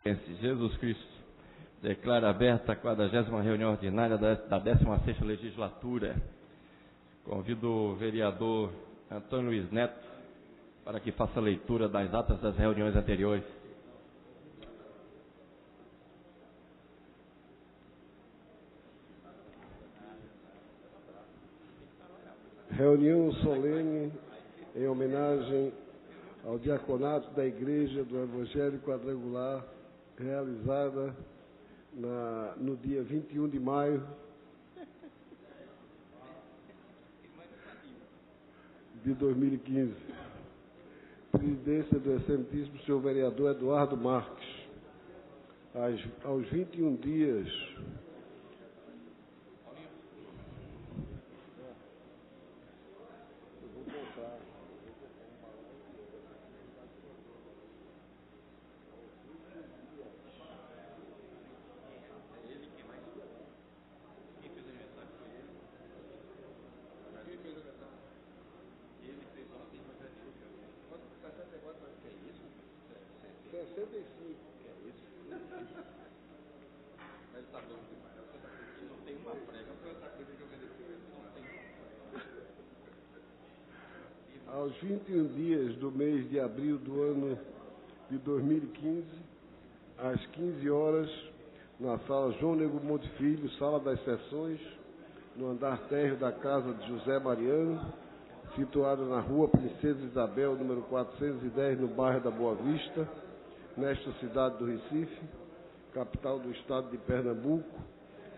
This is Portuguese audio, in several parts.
Jesus Cristo declara aberta a 40ª reunião ordinária da 16ª legislatura. Convido o vereador Antônio Luiz Neto para que faça a leitura das atas das reuniões anteriores. Reunião solene em homenagem ao diaconato da Igreja do Evangelho Quadrangular, realizada no dia 21 de maio de 2015. Presidência do Excelentíssimo Senhor Vereador Eduardo Marques. Aos 21 dias aos 21 dias do mês de abril do ano de 2015, às 15 horas, na sala João Nego Monte Filho, sala das sessões, no andar térreo da casa de José Mariano, situada na rua Princesa Isabel, número 410, no bairro da Boa Vista, nesta cidade do Recife, capital do estado de Pernambuco,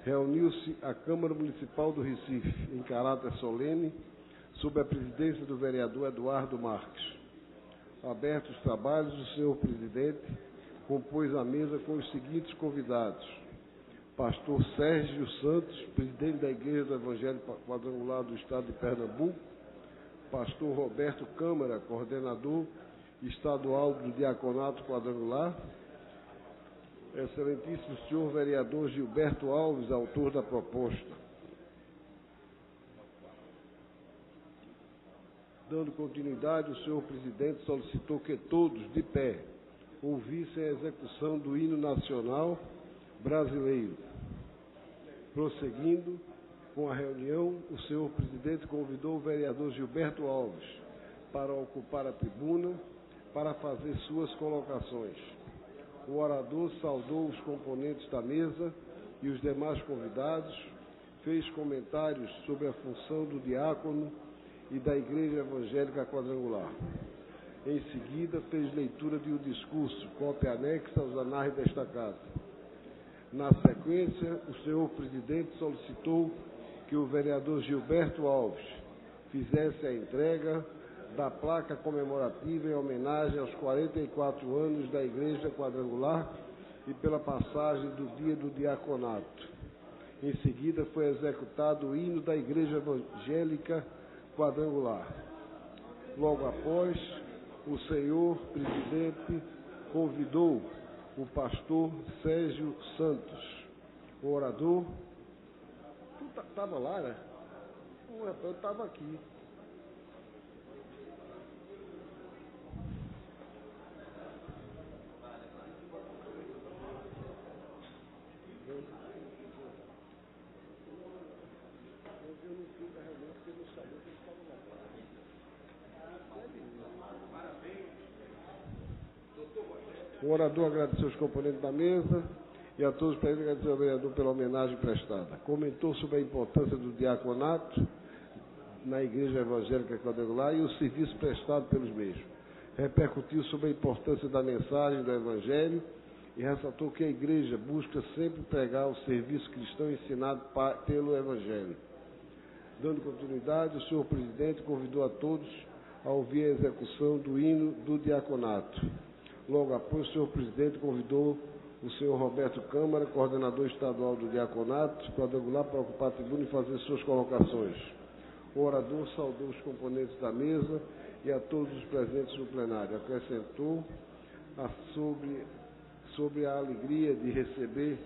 reuniu-se a Câmara Municipal do Recife, em caráter solene, sob a presidência do vereador Eduardo Marques. Abertos os trabalhos, o senhor presidente compôs a mesa com os seguintes convidados: pastor Sérgio Santos, presidente da Igreja do Evangelho Quadrangular do estado de Pernambuco; pastor Roberto Câmara, coordenador estadual do Diaconato Quadrangular; excelentíssimo senhor vereador Gilberto Alves, autor da proposta. Dando continuidade, o senhor presidente solicitou que todos, de pé, ouvissem a execução do hino nacional brasileiro. Prosseguindo com a reunião, o senhor presidente convidou o vereador Gilberto Alves para ocupar a tribuna para fazer suas colocações. O orador saudou os componentes da mesa e os demais convidados, fez comentários sobre a função do diácono e da Igreja Evangélica Quadrangular. Em seguida, fez leitura de um discurso, cópia anexa aos anais desta casa. Na sequência, o senhor presidente solicitou que o vereador Gilberto Alves fizesse a entrega da placa comemorativa em homenagem aos 44 anos da Igreja Quadrangular e pela passagem do dia do diaconato. Em seguida, foi executado o hino da Igreja Evangélica Quadrangular. Logo após, o senhor presidente convidou o pastor Sérgio Santos, o orador. Tu estava lá, né? Eu estava aqui. O orador agradeceu os componentes da mesa e a todos os presentes agradeceu ao vereador pela homenagem prestada. Comentou sobre a importância do diaconato na Igreja Evangélica Quadrangular e o serviço prestado pelos mesmos. Repercutiu sobre a importância da mensagem do Evangelho e ressaltou que a Igreja busca sempre pregar o serviço cristão ensinado pelo Evangelho. Dando continuidade, o senhor presidente convidou a todos a ouvir a execução do hino do diaconato. Logo após, o senhor presidente convidou o senhor Roberto Câmara, coordenador estadual do Diaconato Quadrangular, para ocupar a tribuna e fazer suas colocações. O orador saudou os componentes da mesa e a todos os presentes no plenário. Acrescentou sobre a alegria de receber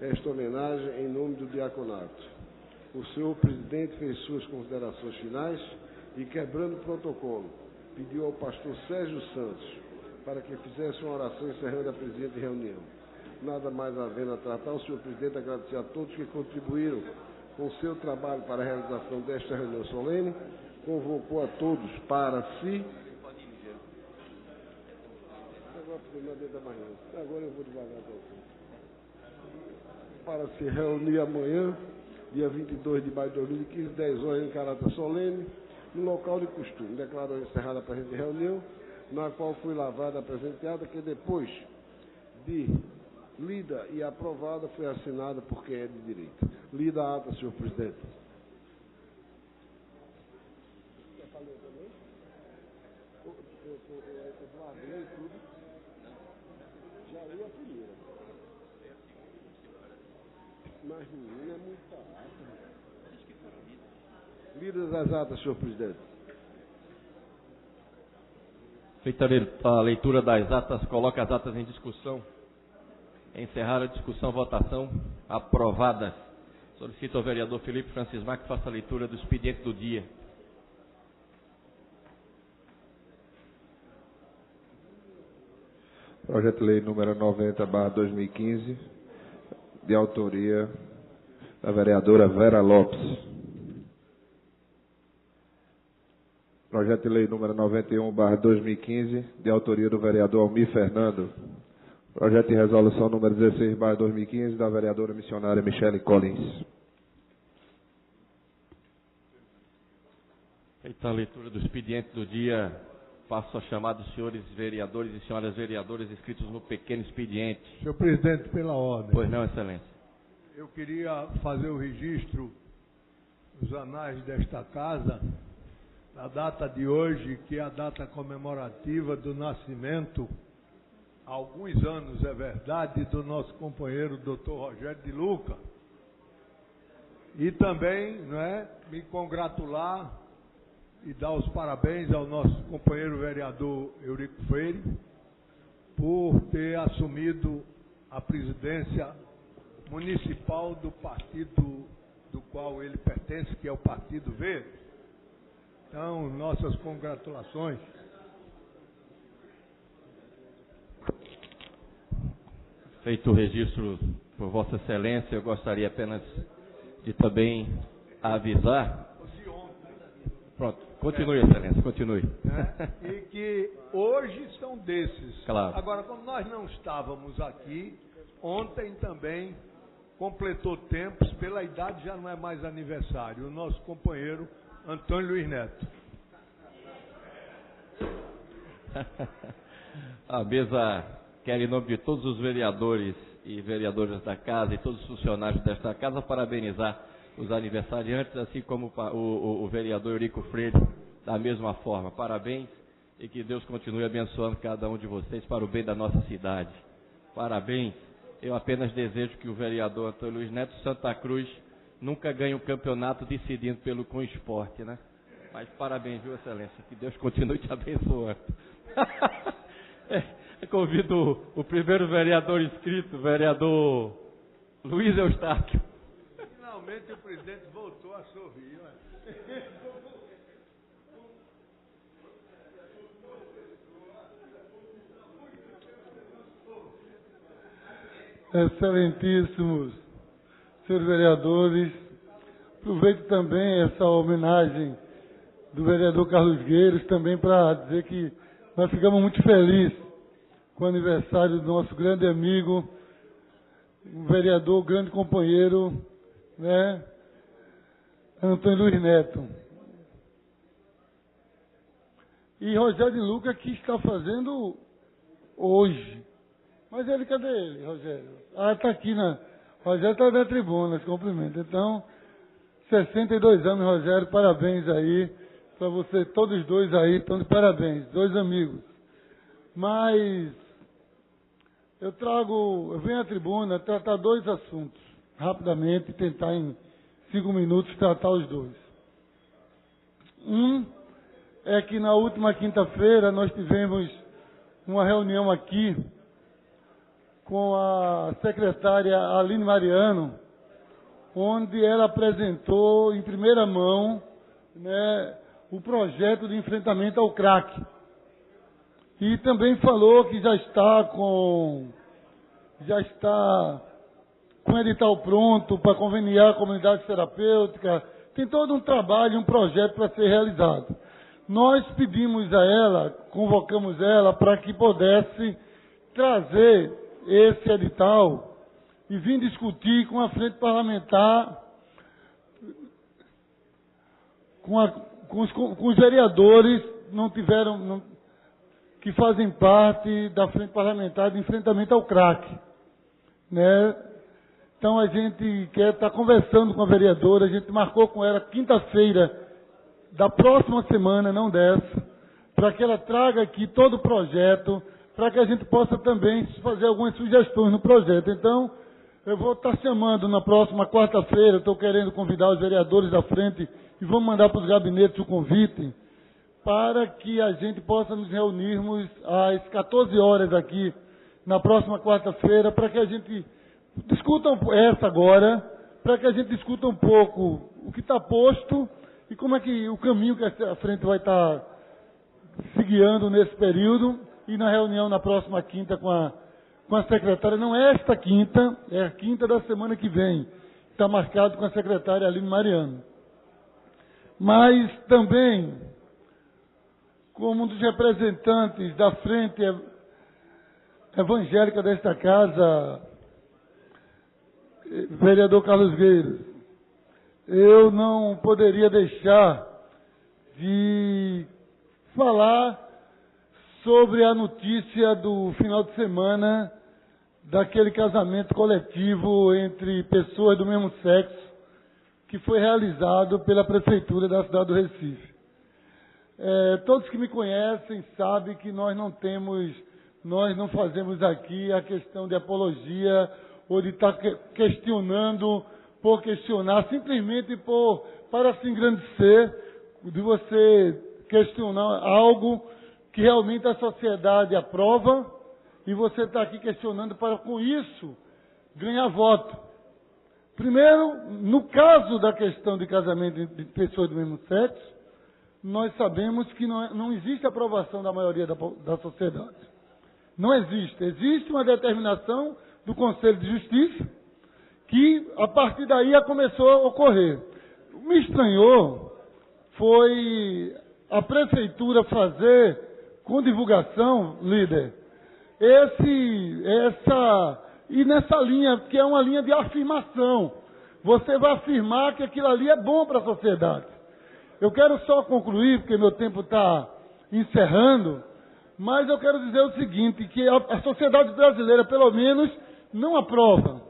esta homenagem em nome do Diaconato. O senhor presidente fez suas considerações finais e, quebrando o protocolo, pediu ao pastor Sérgio Santos para que fizesse uma oração encerrando a presente reunião. Nada mais havendo a tratar, o senhor presidente agradecer a todos que contribuíram com o seu trabalho para a realização desta reunião solene, convocou a todos para si. Agora eu vou devagar. Para se reunir amanhã, dia 22 de maio de 2015, 10 horas, em caráter solene, no local de costume. Declaro encerrada a presente reunião, na qual foi lavrada a presente ata, que depois de lida e aprovada, foi assinada por quem é de direito. Lida a ata, senhor presidente. Já ia a primeira. Mas menina é muita ata. Lidas as atas, senhor presidente. Feita a leitura das atas, coloca as atas em discussão. Encerrar a discussão, votação. Aprovadas. Solicito ao vereador Felipe Francismar que faça a leitura do expediente do dia. Projeto de Lei número 90/2015, de autoria da vereadora Vera Lopes. Projeto de Lei número 91/2015, de autoria do vereador Almir Fernando. Projeto de Resolução número 16/2015, da vereadora missionária Michele Collins. Feita a leitura do expediente do dia, passo a chamar dos senhores vereadores e senhoras vereadoras inscritos no pequeno expediente. Senhor presidente, pela ordem. Pois não, excelência. Eu queria fazer o registro nos anais desta casa, na data de hoje, que é a data comemorativa do nascimento, há alguns anos, é verdade, do nosso companheiro Dr. Rogério de Luca. E também, me congratular e dar os parabéns ao nosso companheiro vereador Eurico Freire por ter assumido a presidência municipal do partido do qual ele pertence, que é o Partido Verde. Então, nossas congratulações. Feito o registro por Vossa Excelência, eu gostaria apenas de também avisar. Pronto, continue, Excelência, continue. E que hoje são desses. Claro. Agora, como nós não estávamos aqui, ontem também completou tempos, pela idade já não é mais aniversário, o nosso companheiro Antônio Luiz Neto. A mesa quer, em nome de todos os vereadores e vereadoras da casa e todos os funcionários desta casa, parabenizar os aniversariantes, assim como o vereador Eurico Freire, da mesma forma. Parabéns e que Deus continue abençoando cada um de vocês para o bem da nossa cidade. Parabéns. Eu apenas desejo que o vereador Antônio Luiz Neto Santa Cruz nunca ganhe um campeonato decidindo pelo com esporte, né? Mas parabéns, viu, Excelência? Que Deus continue te abençoando. Convido o primeiro vereador inscrito, vereador Luiz Eustáquio. Finalmente o presidente voltou a sorrir. Excelentíssimos senhores vereadores, aproveito também essa homenagem do vereador Carlos Gueiros também para dizer que nós ficamos muito felizes com o aniversário do nosso grande amigo, o vereador, grande companheiro, Antônio Luiz Neto. E Rogério de Luca que está fazendo hoje. Mas ele, cadê ele, Rogério? Está aqui Rogério está na tribuna, se cumprimenta. Então, 62 anos, Rogério, parabéns aí para você, todos dois aí, estão de parabéns, dois amigos. Mas eu venho à tribuna tratar dois assuntos, rapidamente, tentar em 5 minutos tratar os dois. Um é que na última quinta-feira nós tivemos uma reunião aqui com a secretária Aline Mariano, onde ela apresentou em primeira mão o projeto de enfrentamento ao crack. E também falou que já está com já está com edital pronto para conveniar a comunidade terapêutica. Tem todo um trabalho, um projeto para ser realizado. Nós pedimos a ela, convocamos ela para que pudesse trazer esse edital e vir discutir com a frente parlamentar, com os vereadores que fazem parte da frente parlamentar de enfrentamento ao crack, né? Então a gente quer estar conversando com a vereadora, a gente marcou com ela quinta-feira da próxima semana, não dessa, para que ela traga aqui todo o projeto, para que a gente possa também fazer algumas sugestões no projeto. Então, eu vou estar chamando na próxima quarta-feira, estou querendo convidar os vereadores da frente e vamos mandar para os gabinetes o convite, para que a gente possa nos reunirmos às 14 horas aqui, na próxima quarta-feira, para que a gente discuta essa agora, para que a gente discuta um pouco o que está posto e como é que o caminho que a frente vai estar se guiando nesse período, e na reunião na próxima quinta com a secretária, não é esta quinta, é a quinta da semana que vem, está marcado com a secretária Aline Mariano. Mas também, como um dos representantes da frente evangélica desta casa, vereador Carlos Gueiros, eu não poderia deixar de falar sobre a notícia do final de semana daquele casamento coletivo entre pessoas do mesmo sexo que foi realizado pela Prefeitura da cidade do Recife. Todos que me conhecem sabem que nós não fazemos aqui a questão de apologia ou de estar questionando por questionar, simplesmente para se engrandecer, de você questionar algo que realmente a sociedade aprova, e você está aqui questionando para, com isso, ganhar voto. Primeiro, no caso da questão de casamento de pessoas do mesmo sexo, nós sabemos que não existe aprovação da maioria da sociedade. Não existe. Existe uma determinação do Conselho de Justiça que, a partir daí, começou a ocorrer. Me estranhou foi a Prefeitura fazer, com divulgação, líder, e nessa linha, que é uma linha de afirmação. Você vai afirmar que aquilo ali é bom para a sociedade. Eu quero só concluir, porque meu tempo está encerrando, mas eu quero dizer o seguinte, que a sociedade brasileira, pelo menos, não aprova.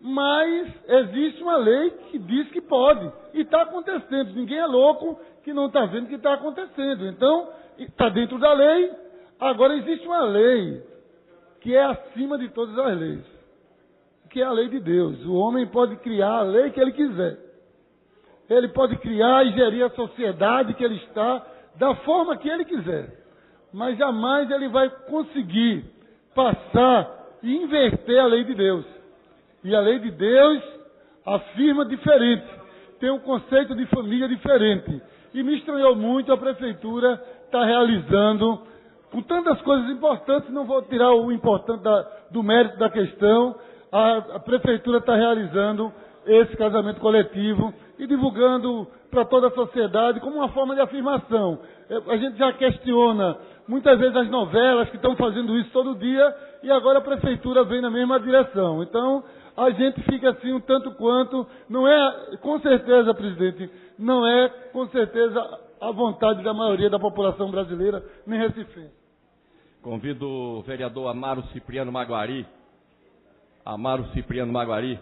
Mas existe uma lei que diz que pode, e está acontecendo. Ninguém é louco que não está vendo que está acontecendo. Então, está dentro da lei. Agora, existe uma lei que é acima de todas as leis, que é a lei de Deus. O homem pode criar a lei que ele quiser. Ele pode criar e gerir a sociedade que ele está da forma que ele quiser. Mas jamais ele vai conseguir passar e inverter a lei de Deus. E a lei de Deus afirma diferente. Tem um conceito de família diferente. E me estranhou muito a Prefeitura estar realizando, com tantas coisas importantes, não vou tirar o importante do mérito da questão, a Prefeitura está realizando esse casamento coletivo e divulgando para toda a sociedade como uma forma de afirmação. A gente já questiona muitas vezes as novelas que estão fazendo isso todo dia e agora a Prefeitura vem na mesma direção. Então, a gente fica assim um tanto quanto, não é, com certeza, presidente, não é com certeza a vontade da maioria da população brasileira, nem recifense. Convido o vereador Amaro Cipriano Maguari. Amaro Cipriano Maguari.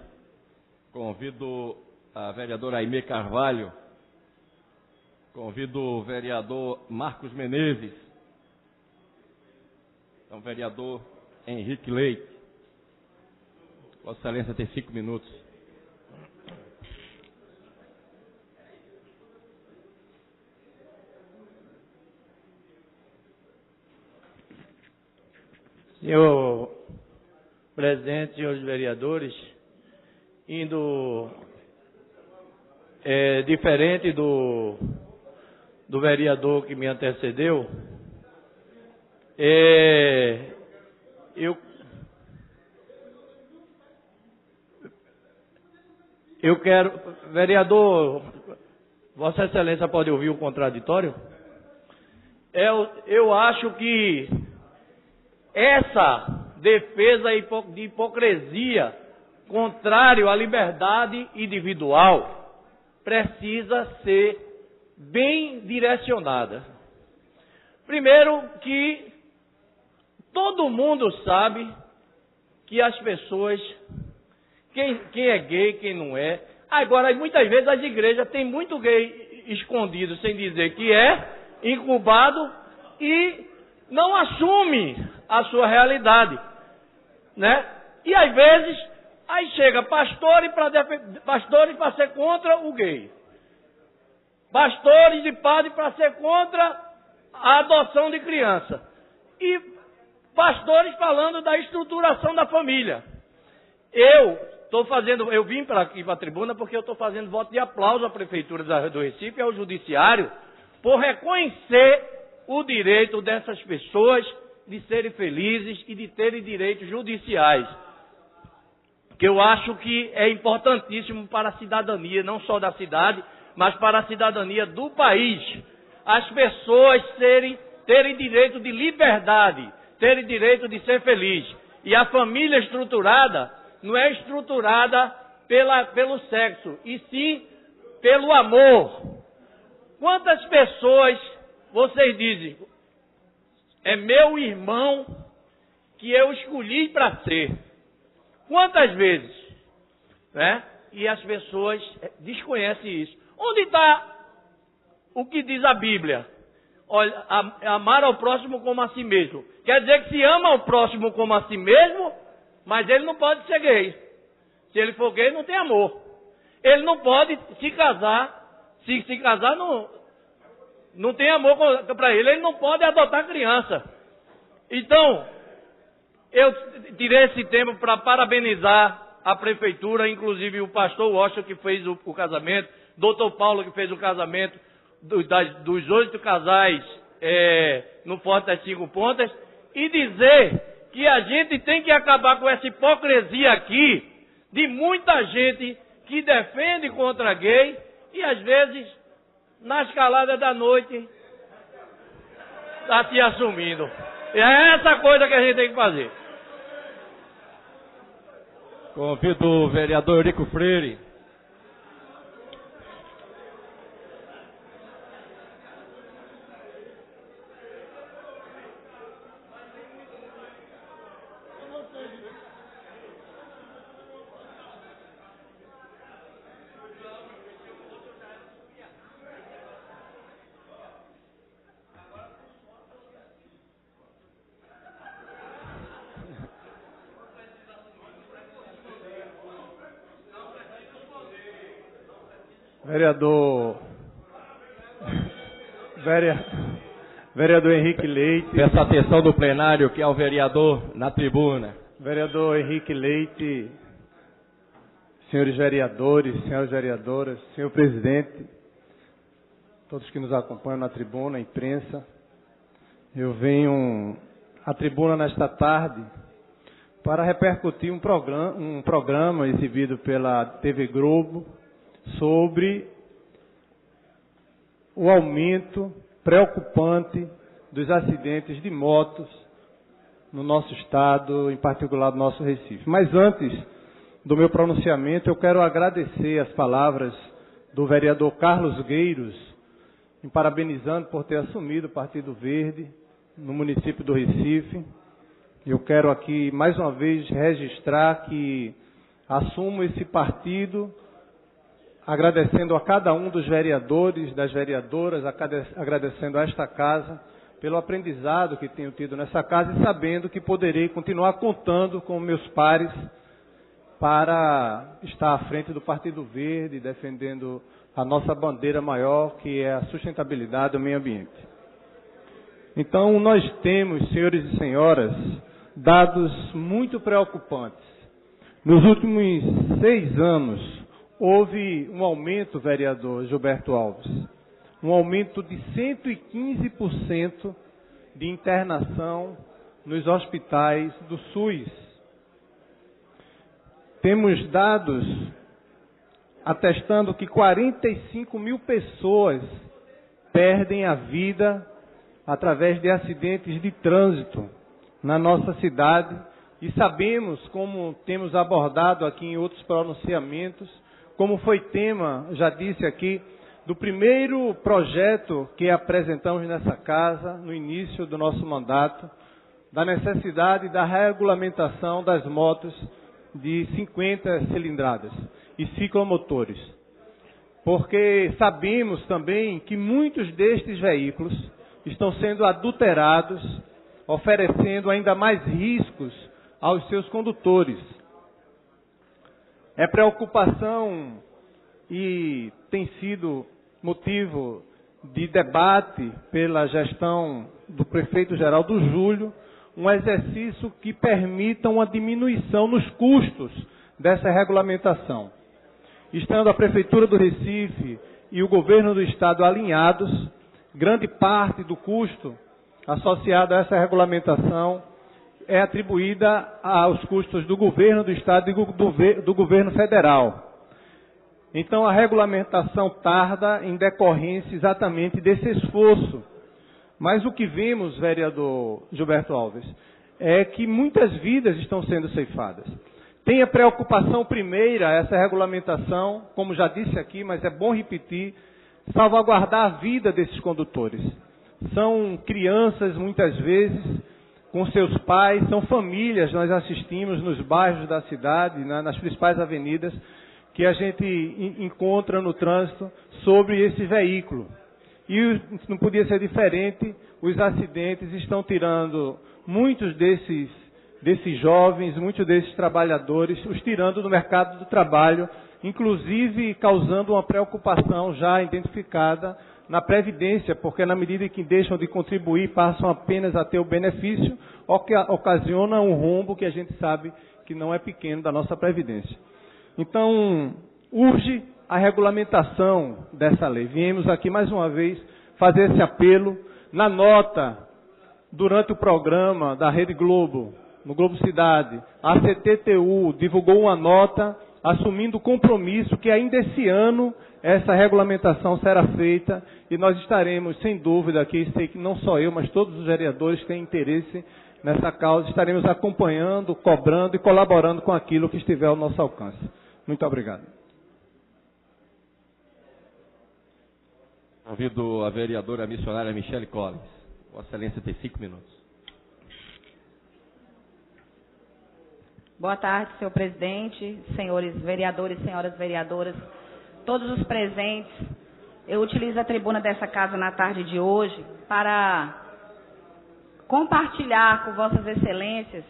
Convido a vereadora Aimee Carvalho. Convido o vereador Marcos Menezes. Então, vereador Henrique Leite. Vossa Excelência tem 5 minutos. Senhor presidente, senhores vereadores, diferente do vereador que me antecedeu, eu quero... Vereador, Vossa Excelência pode ouvir o contraditório? Eu acho que essa defesa de hipocrisia contrário à liberdade individual precisa ser bem direcionada. Primeiro que todo mundo sabe que as pessoas, quem é gay, quem não é. Agora, muitas vezes as igrejas têm muito gay escondido, sem dizer que é, incubado, e não assume a sua realidade, né? E às vezes, aí chega pastores para ser contra o gay. Pastores e padres para ser contra a adoção de criança. E pastores falando da estruturação da família. Eu vim para aqui para a tribuna porque eu estou fazendo voto de aplauso à Prefeitura do Recife e ao Judiciário por reconhecer o direito dessas pessoas de serem felizes e de terem direitos judiciais. Que eu acho que é importantíssimo para a cidadania, não só da cidade, mas para a cidadania do país. As pessoas terem direito de liberdade, terem direito de ser feliz. E a família estruturada não é estruturada pelo sexo, e sim pelo amor. Quantas pessoas vocês dizem, é meu irmão que eu escolhi para ser? Quantas vezes? Né? E as pessoas desconhecem isso. Onde está o que diz a Bíblia? Olha, amar ao próximo como a si mesmo. Quer dizer que se ama ao próximo como a si mesmo, mas ele não pode ser gay. Se ele for gay, não tem amor. Ele não pode se casar. Se casar, não tem amor para ele. Ele não pode adotar criança. Então, eu tirei esse tempo para parabenizar a Prefeitura, inclusive o pastor Washington que fez o casamento, doutor Paulo que fez o casamento, dos 8 casais no Forte das 5 Pontas, e dizer que a gente tem que acabar com essa hipocrisia aqui, de muita gente que defende contra gay, e às vezes, na escalada da noite, está se assumindo. E é essa coisa que a gente tem que fazer. Convido o vereador Eurico Freire. Vereador Henrique Leite. Peço atenção do plenário, que é o vereador na tribuna. Vereador Henrique Leite, senhores vereadores, senhoras vereadoras, senhor presidente, todos que nos acompanham na tribuna, a imprensa. Eu venho à tribuna nesta tarde para repercutir um programa exibido pela TV Globo sobre o aumento preocupante dos acidentes de motos no nosso estado, em particular no nosso Recife. Mas antes do meu pronunciamento, eu quero agradecer as palavras do vereador Carlos Gueiros, em parabenizando por ter assumido o Partido Verde no município do Recife. Eu quero aqui, mais uma vez, registrar que assumo esse partido, agradecendo a cada um dos vereadores, das vereadoras, agradecendo a esta casa pelo aprendizado que tenho tido nessa casa e sabendo que poderei continuar contando com meus pares para estar à frente do Partido Verde, defendendo a nossa bandeira maior, que é a sustentabilidade do meio ambiente. Então, nós temos, senhores e senhoras, dados muito preocupantes. Nos últimos 6 anos, houve um aumento, vereador Gilberto Alves, um aumento de 115% de internação nos hospitais do SUS. Temos dados atestando que 45 mil pessoas perdem a vida através de acidentes de trânsito na nossa cidade. E sabemos, como temos abordado aqui em outros pronunciamentos, como foi tema, já disse aqui, do primeiro projeto que apresentamos nessa casa, no início do nosso mandato, da necessidade da regulamentação das motos de 50 cilindradas e ciclomotores. Porque sabemos também que muitos destes veículos estão sendo adulterados, oferecendo ainda mais riscos aos seus condutores. É preocupação e tem sido motivo de debate pela gestão do prefeito Geraldo Júlio, um exercício que permita uma diminuição nos custos dessa regulamentação. Estando a Prefeitura do Recife e o Governo do Estado alinhados, grande parte do custo associado a essa regulamentação é atribuída aos custos do Governo do Estado e do Governo Federal. Então, a regulamentação tarda em decorrência exatamente desse esforço. Mas o que vemos, vereador Gilberto Alves, é que muitas vidas estão sendo ceifadas. Tem a preocupação primeira, essa regulamentação, como já disse aqui, mas é bom repetir, salvaguardar a vida desses condutores. São crianças, muitas vezes, com seus pais, são famílias, nós assistimos nos bairros da cidade, nas principais avenidas, que a gente encontra no trânsito sobre esse veículo. E não podia ser diferente, os acidentes estão tirando muitos desses jovens, muitos desses trabalhadores, os tirando do mercado do trabalho, inclusive causando uma preocupação já identificada na Previdência, porque na medida em que deixam de contribuir, passam apenas a ter o benefício, o que ocasiona um rombo que a gente sabe que não é pequeno da nossa Previdência. Então, urge a regulamentação dessa lei. Viemos aqui mais uma vez fazer esse apelo. Na nota, durante o programa da Rede Globo, no Globo Cidade, a CTTU divulgou uma nota assumindo o compromisso que ainda esse ano essa regulamentação será feita e nós estaremos, sem dúvida, aqui, sei que não só eu, mas todos os vereadores que têm interesse nessa causa, estaremos acompanhando, cobrando e colaborando com aquilo que estiver ao nosso alcance. Muito obrigado. Convido a vereadora missionária Michele Collins. Vossa Excelência tem 5 minutos. Boa tarde, senhor presidente, senhores vereadores, senhoras vereadoras, todos os presentes. Eu utilizo a tribuna dessa casa na tarde de hoje para compartilhar com vossas excelências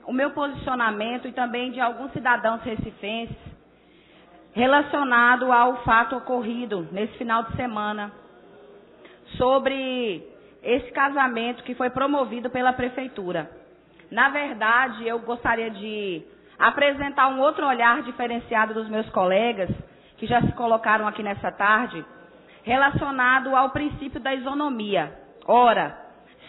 o meu posicionamento e também de alguns cidadãos recifenses relacionado ao fato ocorrido nesse final de semana sobre esse casamento que foi promovido pela Prefeitura. Na verdade, eu gostaria de apresentar um outro olhar diferenciado dos meus colegas, que já se colocaram aqui nessa tarde, relacionado ao princípio da isonomia. Ora,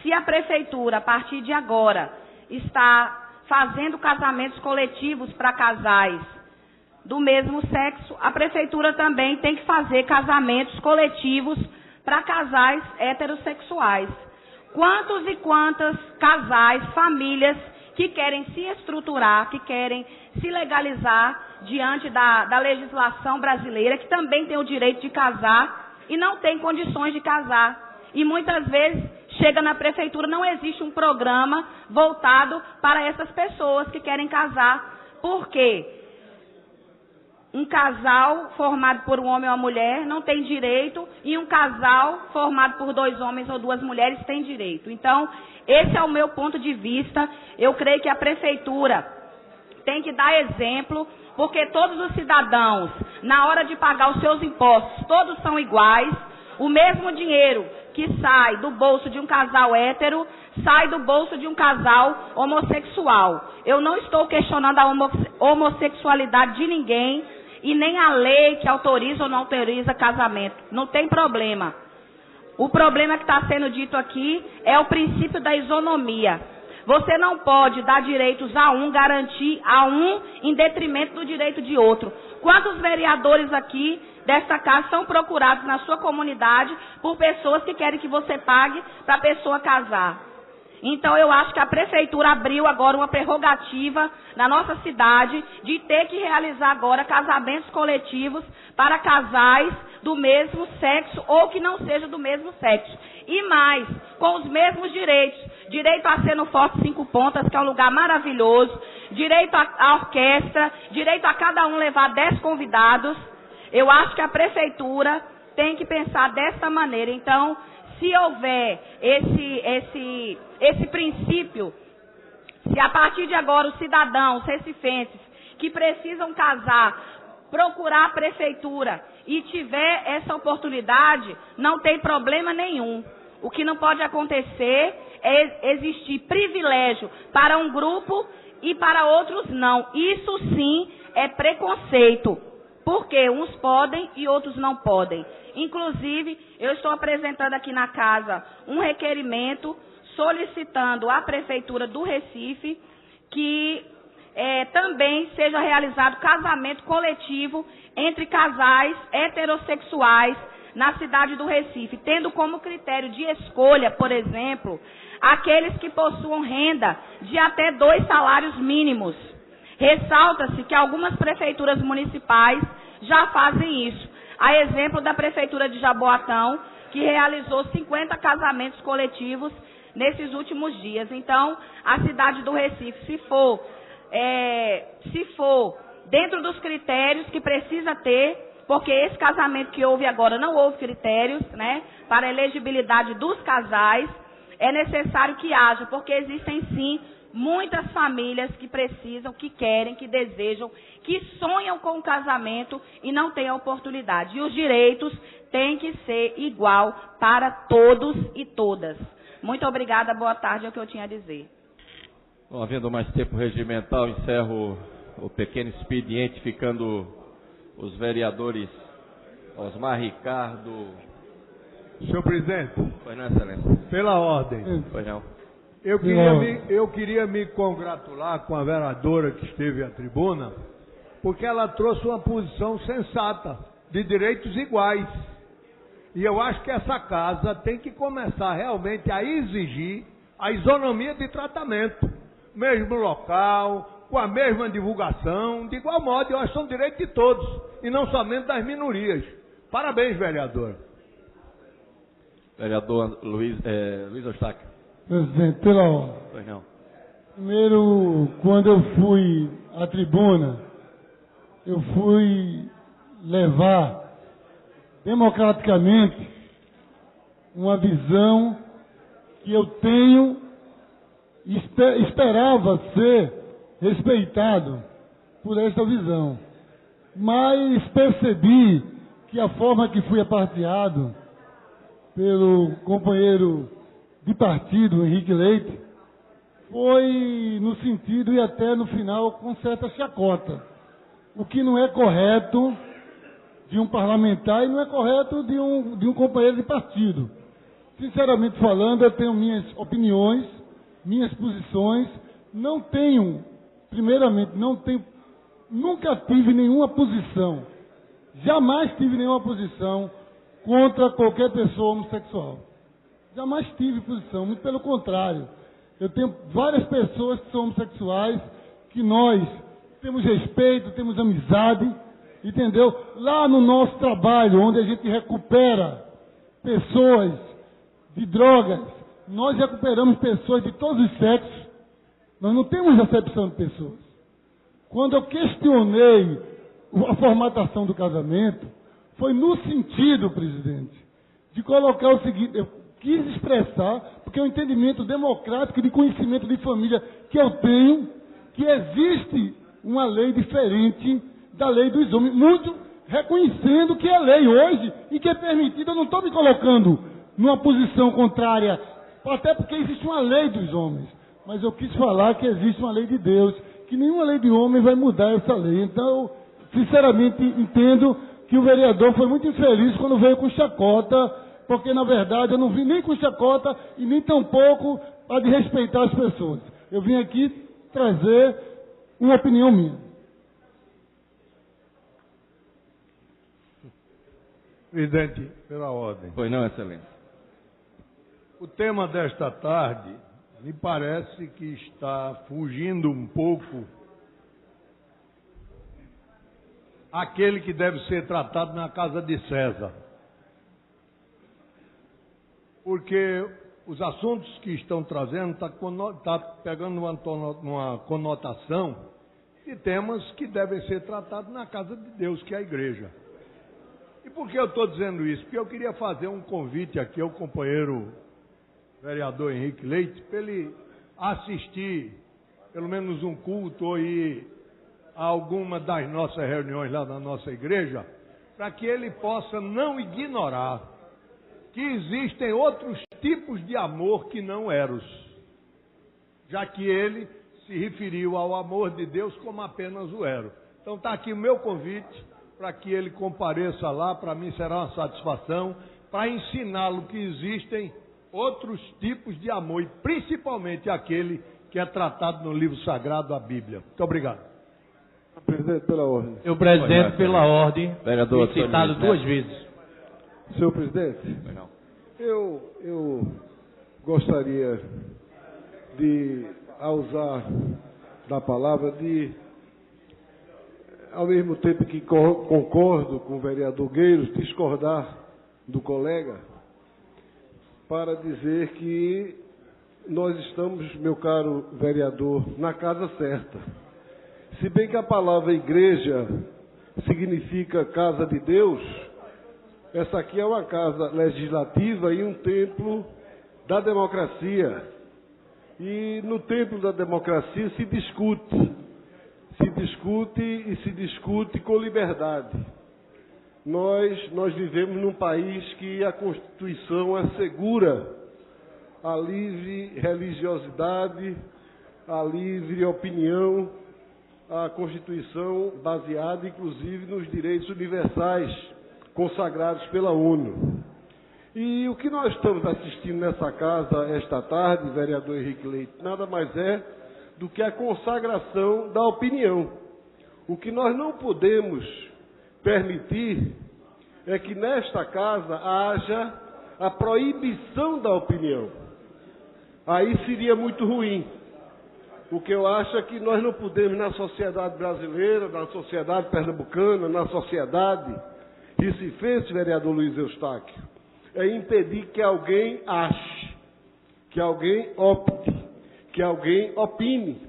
se a Prefeitura, a partir de agora, está fazendo casamentos coletivos para casais do mesmo sexo, a Prefeitura também tem que fazer casamentos coletivos para casais heterossexuais. Quantos e quantas casais, famílias que querem se estruturar, que querem se legalizar diante da legislação brasileira, que também tem o direito de casar e não tem condições de casar. E muitas vezes chega na Prefeitura, não existe um programa voltado para essas pessoas que querem casar. Por quê? Um casal formado por um homem ou uma mulher não tem direito e um casal formado por 2 homens ou 2 mulheres tem direito. Então, esse é o meu ponto de vista. Eu creio que a Prefeitura tem que dar exemplo, porque todos os cidadãos, na hora de pagar os seus impostos, todos são iguais. O mesmo dinheiro que sai do bolso de um casal hétero, sai do bolso de um casal homossexual. Eu não estou questionando a homossexualidade de ninguém, e nem a lei que autoriza ou não autoriza casamento. Não tem problema. O problema que está sendo dito aqui é o princípio da isonomia. Você não pode dar direitos a um, garantir a um em detrimento do direito de outro. Quantos vereadores aqui desta casa são procurados na sua comunidade por pessoas que querem que você pague para a pessoa casar? Então, eu acho que a prefeitura abriu agora uma prerrogativa na nossa cidade de ter que realizar agora casamentos coletivos para casais do mesmo sexo ou que não seja do mesmo sexo. E mais, com os mesmos direitos. Direito a ser no Forte 5 Pontas, que é um lugar maravilhoso. Direito à orquestra. Direito a cada um levar 10 convidados. Eu acho que a prefeitura tem que pensar dessa maneira. Então, se houver esse princípio, se a partir de agora os cidadãos recifenses que precisam casar, procurar a prefeitura e tiver essa oportunidade, não tem problema nenhum. O que não pode acontecer é existir privilégio para um grupo e para outros não. Isso sim é preconceito, porque uns podem e outros não podem. Inclusive, eu estou apresentando aqui na casa um requerimento solicitando à Prefeitura do Recife que também seja realizado casamento coletivo entre casais heterossexuais na cidade do Recife, tendo como critério de escolha, por exemplo, aqueles que possuam renda de até 2 salários mínimos. Ressalta-se que algumas prefeituras municipais já fazem isso. A exemplo da Prefeitura de Jaboatão, que realizou 50 casamentos coletivos nesses últimos dias. Então, a cidade do Recife, se for dentro dos critérios que precisa ter, porque esse casamento que houve agora não houve critérios, né, para a elegibilidade dos casais, é necessário que haja, porque existem sim muitas famílias que precisam, que querem, que desejam, que sonham com o casamento e não têm a oportunidade. E os direitos têm que ser igual para todos e todas. Muito obrigada, boa tarde, é o que eu tinha a dizer. Não havendo mais tempo regimental, encerro o pequeno expediente, ficando os vereadores Osmar Ricardo. Senhor presidente. Pois não, excelência. Pela ordem. Pois não. Eu queria me congratular com a vereadora que esteve à tribuna, porque ela trouxe uma posição sensata, de direitos iguais. E eu acho que essa casa tem que começar realmente a exigir a isonomia de tratamento. Mesmo local, com a mesma divulgação, de igual modo, eu acho que são direitos de todos, e não somente das minorias. Parabéns, vereador. Vereador Luiz Ostaca. Presidente, pela ordem. Pois não. Primeiro, quando eu fui à tribuna, eu fui levar democraticamente uma visão que eu tenho e esperava ser respeitado por esta visão. Mas percebi que a forma que fui aparteado pelo companheiro de partido, Henrique Leite, foi no sentido e até no final com certa chacota. O que não é correto de um parlamentar e não é correto de um companheiro de partido. Sinceramente falando, eu tenho minhas opiniões, minhas posições, nunca tive nenhuma posição, jamais tive nenhuma posição contra qualquer pessoa homossexual. Jamais tive posição, muito pelo contrário. Eu tenho várias pessoas que são homossexuais, que nós temos respeito, temos amizade, entendeu? Lá no nosso trabalho, onde a gente recupera pessoas de drogas, nós recuperamos pessoas de todos os sexos. Nós não temos acepção de pessoas. Quando eu questionei a formatação do casamento, foi no sentido, presidente, de colocar o seguinte: eu quis expressar, porque é um entendimento democrático de conhecimento de família que eu tenho, que existe uma lei diferente da lei dos homens, muito reconhecendo que é lei hoje e que é permitido. Eu não estou me colocando numa posição contrária, até porque existe uma lei dos homens, mas eu quis falar que existe uma lei de Deus, que nenhuma lei de homem vai mudar essa lei. Então, sinceramente, entendo que o vereador foi muito infeliz quando veio com chacota, porque, na verdade, eu não vim nem com chacota e nem tampouco para de respeitar as pessoas. Eu vim aqui trazer uma opinião minha. Presidente, pela ordem. Pois não, excelência. O tema desta tarde me parece que está fugindo um pouco aquele que deve ser tratado na casa de César. Porque os assuntos que estão trazendo está pegando uma conotação de temas que devem ser tratados na casa de Deus, que é a igreja. E por que eu estou dizendo isso? Porque eu queria fazer um convite aqui ao companheiro vereador Henrique Leite, para ele assistir pelo menos um culto ou ir a alguma das nossas reuniões lá na nossa igreja, para que ele possa não ignorar que existem outros tipos de amor que não eros, já que ele se referiu ao amor de Deus como apenas o ero. Então está aqui o meu convite para que ele compareça lá. Para mim será uma satisfação, para ensiná-lo que existem outros tipos de amor, e principalmente aquele que é tratado no livro sagrado, a Bíblia. Muito obrigado. Presidente, pela ordem. O presidente, pela ordem, Vereador foi citado duas vezes. Senhor presidente, eu gostaria de, ao usar da palavra, de, ao mesmo tempo que concordo com o vereador Gueiros, discordar do colega, para dizer que nós estamos, meu caro vereador, na casa certa. Se bem que a palavra igreja significa casa de Deus, essa aqui é uma casa legislativa e um templo da democracia. E no templo da democracia se discute e se discute com liberdade. Nós vivemos num país que a Constituição assegura a livre religiosidade, a livre opinião, a Constituição baseada inclusive nos direitos universais consagrados pela ONU. E o que nós estamos assistindo nessa casa esta tarde, vereador Henrique Leite, nada mais é do que a consagração da opinião. O que nós não podemos permitir é que nesta casa haja a proibição da opinião. Aí seria muito ruim. O que eu acho é que nós não podemos, na sociedade brasileira, na sociedade pernambucana, na sociedade recifense, vereador Luiz Eustáquio, é impedir que alguém ache, que alguém opte, que alguém opine.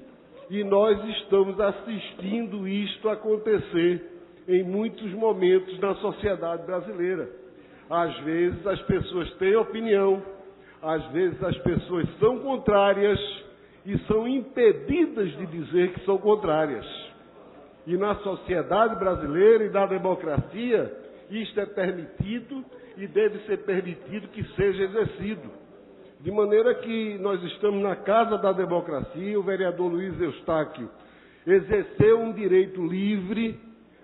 E nós estamos assistindo isto acontecer em muitos momentos na sociedade brasileira. Às vezes as pessoas têm opinião, às vezes as pessoas são contrárias e são impedidas de dizer que são contrárias. E na sociedade brasileira e na democracia, isto é permitido e deve ser permitido que seja exercido. De maneira que nós estamos na casa da democracia, o vereador Luiz Eustáquio exerceu um direito livre,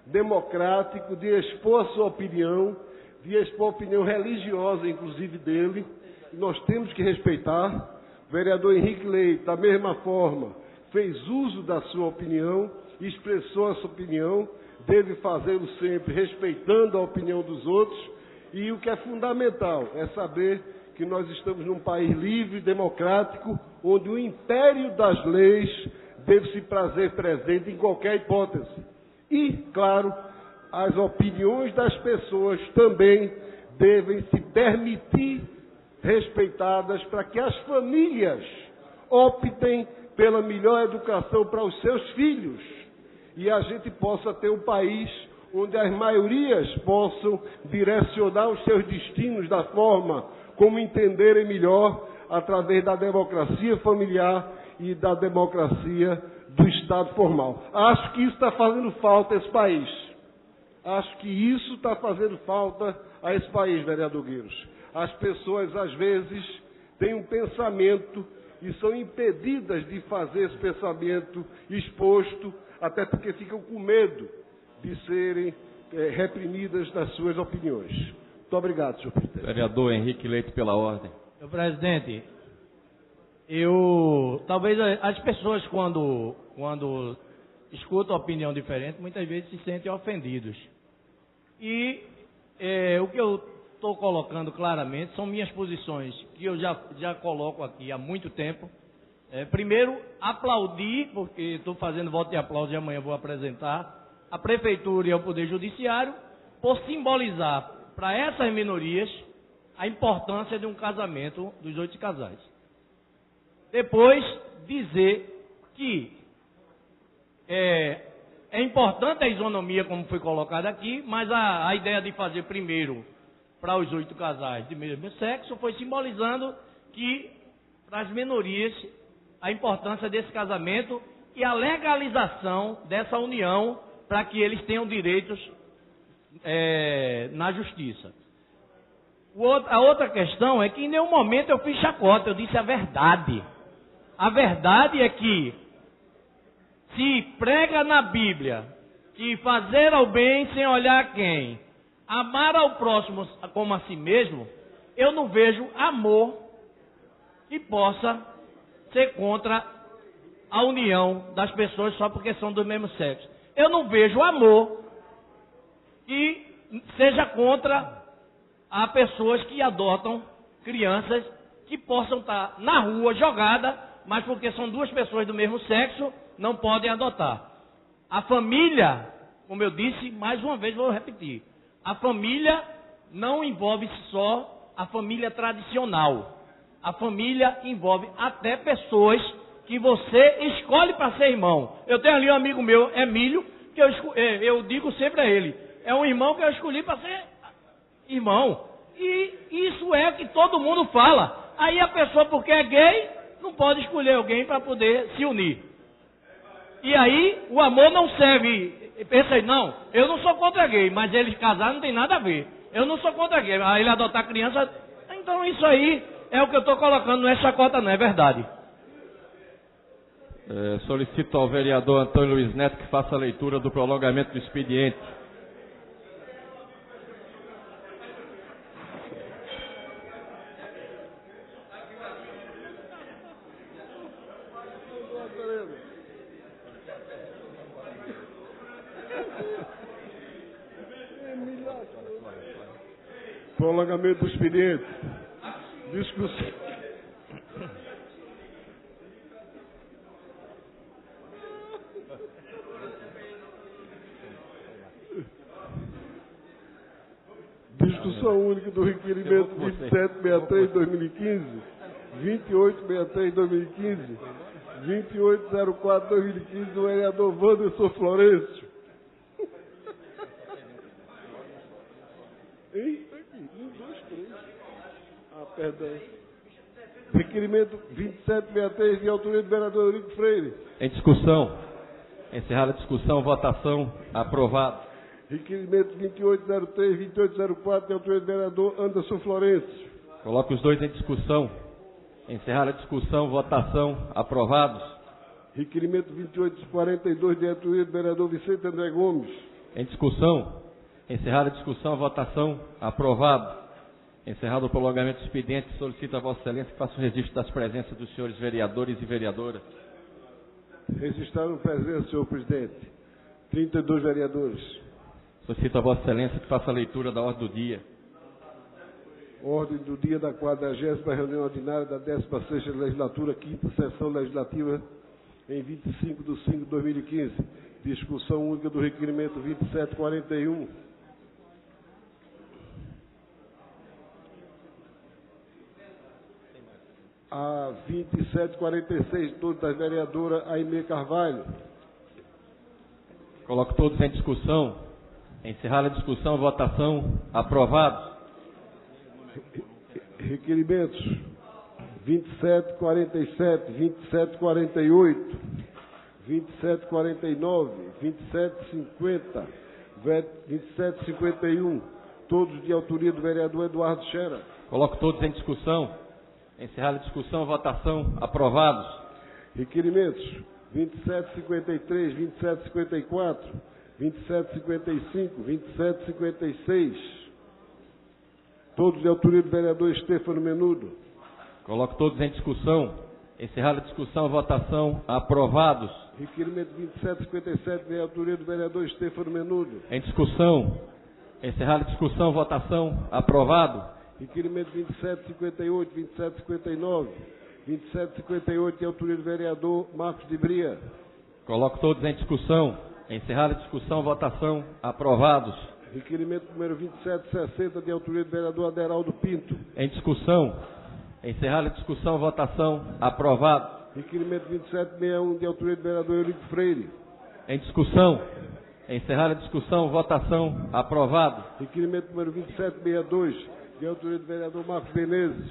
democrático, de expor a sua opinião, de expor a opinião religiosa, inclusive dele, e nós temos que respeitar. O vereador Henrique Leite, da mesma forma, fez uso da sua opinião, expressou a sua opinião, deve fazê-lo sempre respeitando a opinião dos outros, e o que é fundamental é saber que nós estamos num país livre, democrático, onde o império das leis deve se fazer presente em qualquer hipótese. E, claro, as opiniões das pessoas também devem se permitir respeitadas para que as famílias optem pela melhor educação para os seus filhos e a gente possa ter um país onde as maiorias possam direcionar os seus destinos da forma como entenderem melhor através da democracia familiar e da democracia do Estado formal. Acho que isso está fazendo falta a esse país. Acho que isso está fazendo falta a esse país, vereador Gueiros. As pessoas, às vezes, têm um pensamento e são impedidas de fazer esse pensamento exposto, até porque ficam com medo de serem reprimidas nas suas opiniões. Muito obrigado, senhor presidente. Vereador Henrique Leite, pela ordem. Senhor presidente, talvez as pessoas, quando escutam opinião diferente, muitas vezes se sentem ofendidos. E O que eu estou colocando claramente são minhas posições, que eu já coloco aqui há muito tempo. Primeiro, aplaudir, porque estou fazendo voto de aplauso e amanhã vou apresentar, a Prefeitura e ao Poder Judiciário, por simbolizar para essas minorias a importância de um casamento dos 8 casais. Depois, dizer que é importante a isonomia, como foi colocado aqui, mas a ideia de fazer primeiro para os 8 casais de mesmo sexo foi simbolizando que, para as minorias, a importância desse casamento e a legalização dessa união para que eles tenham direitos na justiça. A outra questão é que em nenhum momento eu fiz chacota, eu disse a verdade. A verdade é que se prega na Bíblia que fazer ao bem sem olhar a quem, amar ao próximo como a si mesmo, eu não vejo amor que possa ser contra a união das pessoas só porque são do mesmo sexo. Eu não vejo amor que seja contra a pessoas que adotam crianças que possam estar na rua jogada, mas porque são 2 pessoas do mesmo sexo, não podem adotar. A família, como eu disse, mais uma vez vou repetir, a família não envolve só a família tradicional. A família envolve até pessoas que você escolhe para ser irmão. Eu tenho ali um amigo meu, Emílio, que eu digo sempre a ele, é um irmão que eu escolhi para ser irmão. E isso é o que todo mundo fala. Aí a pessoa, porque é gay, não pode escolher alguém para poder se unir. E aí o amor não serve. Pensa aí, não, eu não sou contra gay, mas eles casar não tem nada a ver. Eu não sou contra gay, mas ele adotar criança. Então isso aí é o que eu estou colocando, não é chacota, não, é verdade. Solicito ao vereador Antônio Luiz Neto que faça a leitura do prolongamento do expediente. Prolongamento do expediente. Discussão. Discussão única do requerimento 2763-2015, 2863-2015, 2804-2015 do vereador Wanderson Florencio. Perdão. Requerimento 2763 de autoria do vereador Eurico Freire. Em discussão. Encerrada a discussão, votação, aprovado. Requerimento 2803, 2804 de autoria do vereador Anderson Florencio. Coloco os 2 em discussão. Encerrada a discussão, votação, aprovados. Requerimento 2842 de autoria do vereador Vicente André Gomes. Em discussão. Encerrada a discussão, votação, aprovado. Encerrado o prolongamento do expediente, solicito a Vossa Excelência que faça o registro das presenças dos senhores vereadores e vereadoras. Registraram presença, senhor presidente. 32 vereadores. Solicito a Vossa Excelência que faça a leitura da ordem do dia. Ordem do dia da 40ª reunião ordinária da 16ª legislatura, 5ª sessão legislativa, em 25 de 5 de 2015. Discussão única do requerimento 2741. A 2746, todos da vereadora Aimee Carvalho. Coloco todos em discussão. Encerrada a discussão, votação, aprovados. Requerimentos 2747, 2748, 2749, 2750, 2751, todos de autoria do vereador Eduardo Xera. Coloco todos em discussão. Encerrada a discussão, votação, aprovados. Requerimentos 2753, 2754, 2755, 2756, todos de autoria do vereador Stefano Menudo. Coloco todos em discussão. Encerrada a discussão, votação, aprovados. Requerimento 2757, de autoria do vereador Stefano Menudo. Em discussão. Encerrada a discussão, votação, aprovado. Requerimento 2758, 2759, 2758 de autoria do vereador Marcos de Bria. Coloco todos em discussão. Encerrada a discussão, votação, aprovados. Requerimento número 2760 de autoria do vereador Aderaldo Pinto. Em discussão. Encerrada a discussão, votação, aprovado. Requerimento 2761 de autoria do vereador Eurico Freire. Em discussão. Encerrada a discussão, votação, aprovado. Requerimento número 2762 de autoria do vereador Marcos Menezes.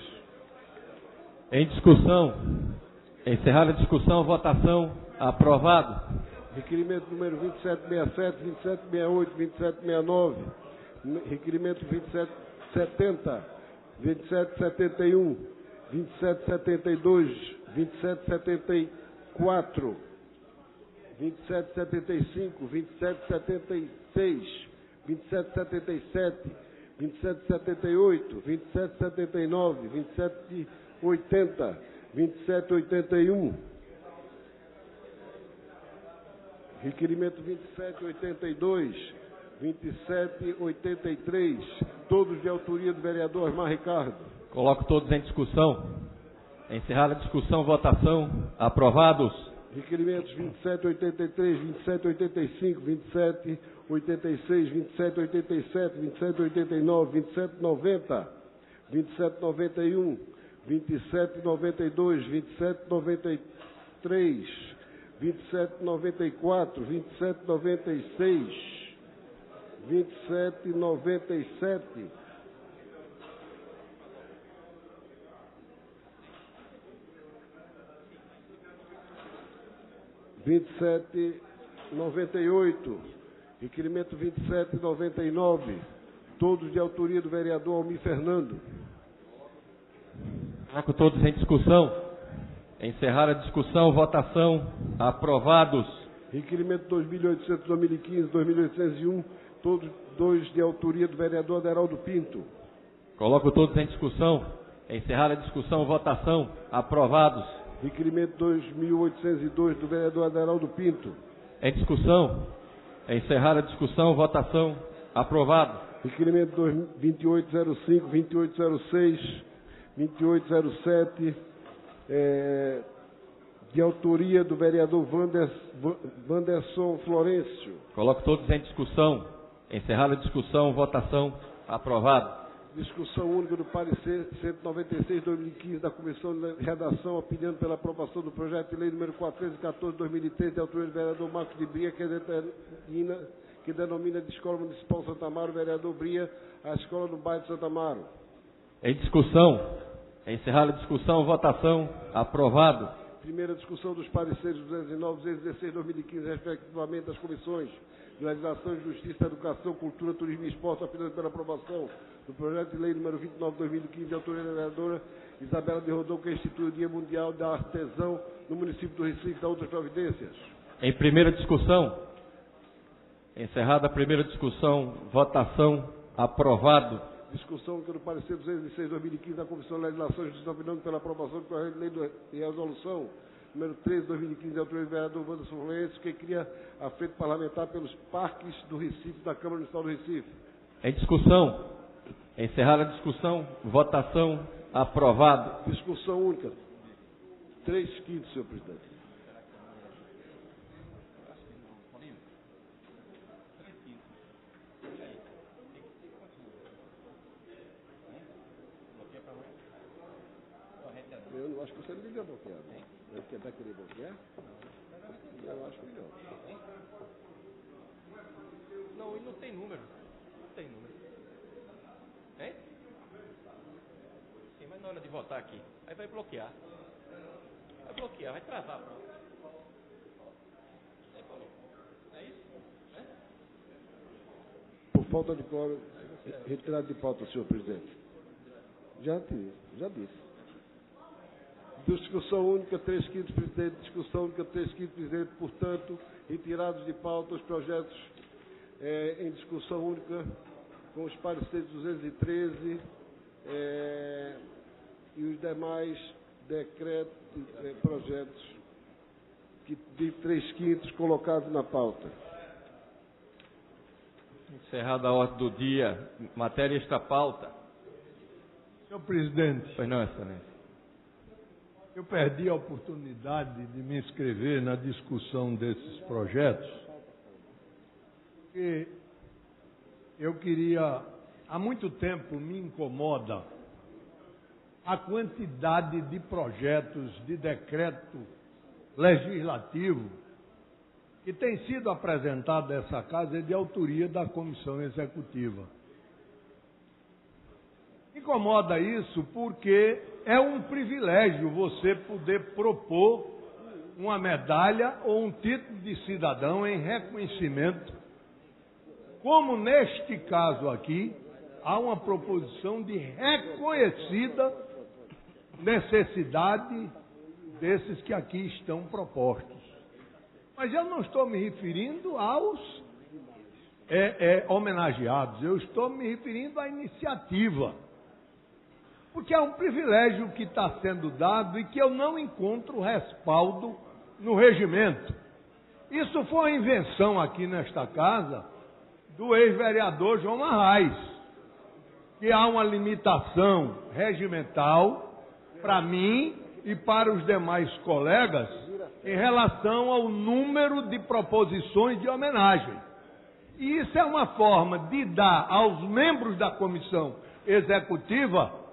Em discussão. Encerrada a discussão, votação, aprovado. Requerimento número 2767, 2768, 2769. Requerimento 2770, 2771, 2772, 2774, 2775, 2776, 2777, 2778, 2779, 2780, 2781. Requerimento 2782, 2783, todos de autoria do vereador Osmar Ricardo. Coloco todos em discussão. Encerrada a discussão, votação, aprovados. Requerimentos 2783, 2785, 2786, 2787, 2789, 2790, 2791, 2792, 2793, 2794, 2796, 2797, 2798, requerimento 2799, todos de autoria do vereador Almir Fernando. Coloco todos em discussão. Encerrar a discussão, votação, aprovados. Requerimento 2800, 2015, 2801, todos dois de autoria do vereador Aderaldo Pinto. Coloco todos em discussão. Encerrar a discussão, votação, aprovados. Requerimento 2802 do vereador Aderaldo Pinto. Em discussão. Encerrar a discussão, votação, aprovado. Requerimento 2805, 2806, 2807, de autoria do vereador Wanderson Florencio. Coloco todos em discussão. Encerrar a discussão, votação, aprovado. Discussão única do parecer 196/2015 da Comissão de Redação, opinião pela aprovação do projeto de lei número 414/2013, de autoria do vereador Marcos de Bria, que denomina de Escola Municipal Santa Amaro, vereador Bria, a escola do bairro de Santa Amaro. Em discussão. Encerrar a discussão, votação, aprovado. Primeira discussão dos pareceres 209 e 216/2015, respectivamente das comissões de Legislação, Justiça, Educação, Cultura, Turismo e Esporte, opinião pela aprovação do projeto de lei número 29/2015, de autoria da vereadora Isabela de Rodon, que institui o Dia Mundial da Artesão no município do Recife, da outras providências. Em primeira discussão. Encerrada a primeira discussão, votação, aprovado. Discussão do parecer 206/2015 da Comissão de Legislação e Justiça, opinião pela aprovação do projeto de lei de resolução número 13/2015, de autoria do vereador Wanderson Florencio, que cria a frente parlamentar pelos parques do Recife, da Câmara Municipal do Recife. Em discussão. Encerrar a discussão, votação, aprovado. Discussão única. 3/5, senhor presidente. Eu não acho que você não devia bloquear. Ele vai querer bloquear? Eu acho melhor. Não, e não tem número. Não tem número. Hein? Sim, mas na hora de votar aqui, aí vai bloquear. Vai bloquear, vai travar. É isso? É? Por falta de quórum, retirado de pauta, senhor presidente. Já disse. Discussão única, 3/5, presidente. Discussão única, 3/5, presidente. Portanto, retirados de pauta os projetos em discussão única com os pareceres 213 e os demais decretos, projetos de 3/5 colocados na pauta. Encerrada a ordem do dia, matéria esta pauta. Senhor presidente. Pois não, excelência. Eu perdi a oportunidade de me inscrever na discussão desses projetos, porque eu queria, há muito tempo me incomoda a quantidade de projetos de decreto legislativo que tem sido apresentado a essa casa de autoria da Comissão Executiva. Incomoda isso porque é um privilégio você poder propor uma medalha ou um título de cidadão em reconhecimento, como neste caso aqui, há uma proposição de reconhecida necessidade desses que aqui estão propostos. Mas eu não estou me referindo aos homenageados, eu estou me referindo à iniciativa. Porque é um privilégio que está sendo dado e que eu não encontro respaldo no regimento. Isso foi uma invenção aqui nesta casa do ex-vereador João Arraes, que há uma limitação regimental para mim e para os demais colegas em relação ao número de proposições de homenagem. E isso é uma forma de dar aos membros da comissão executiva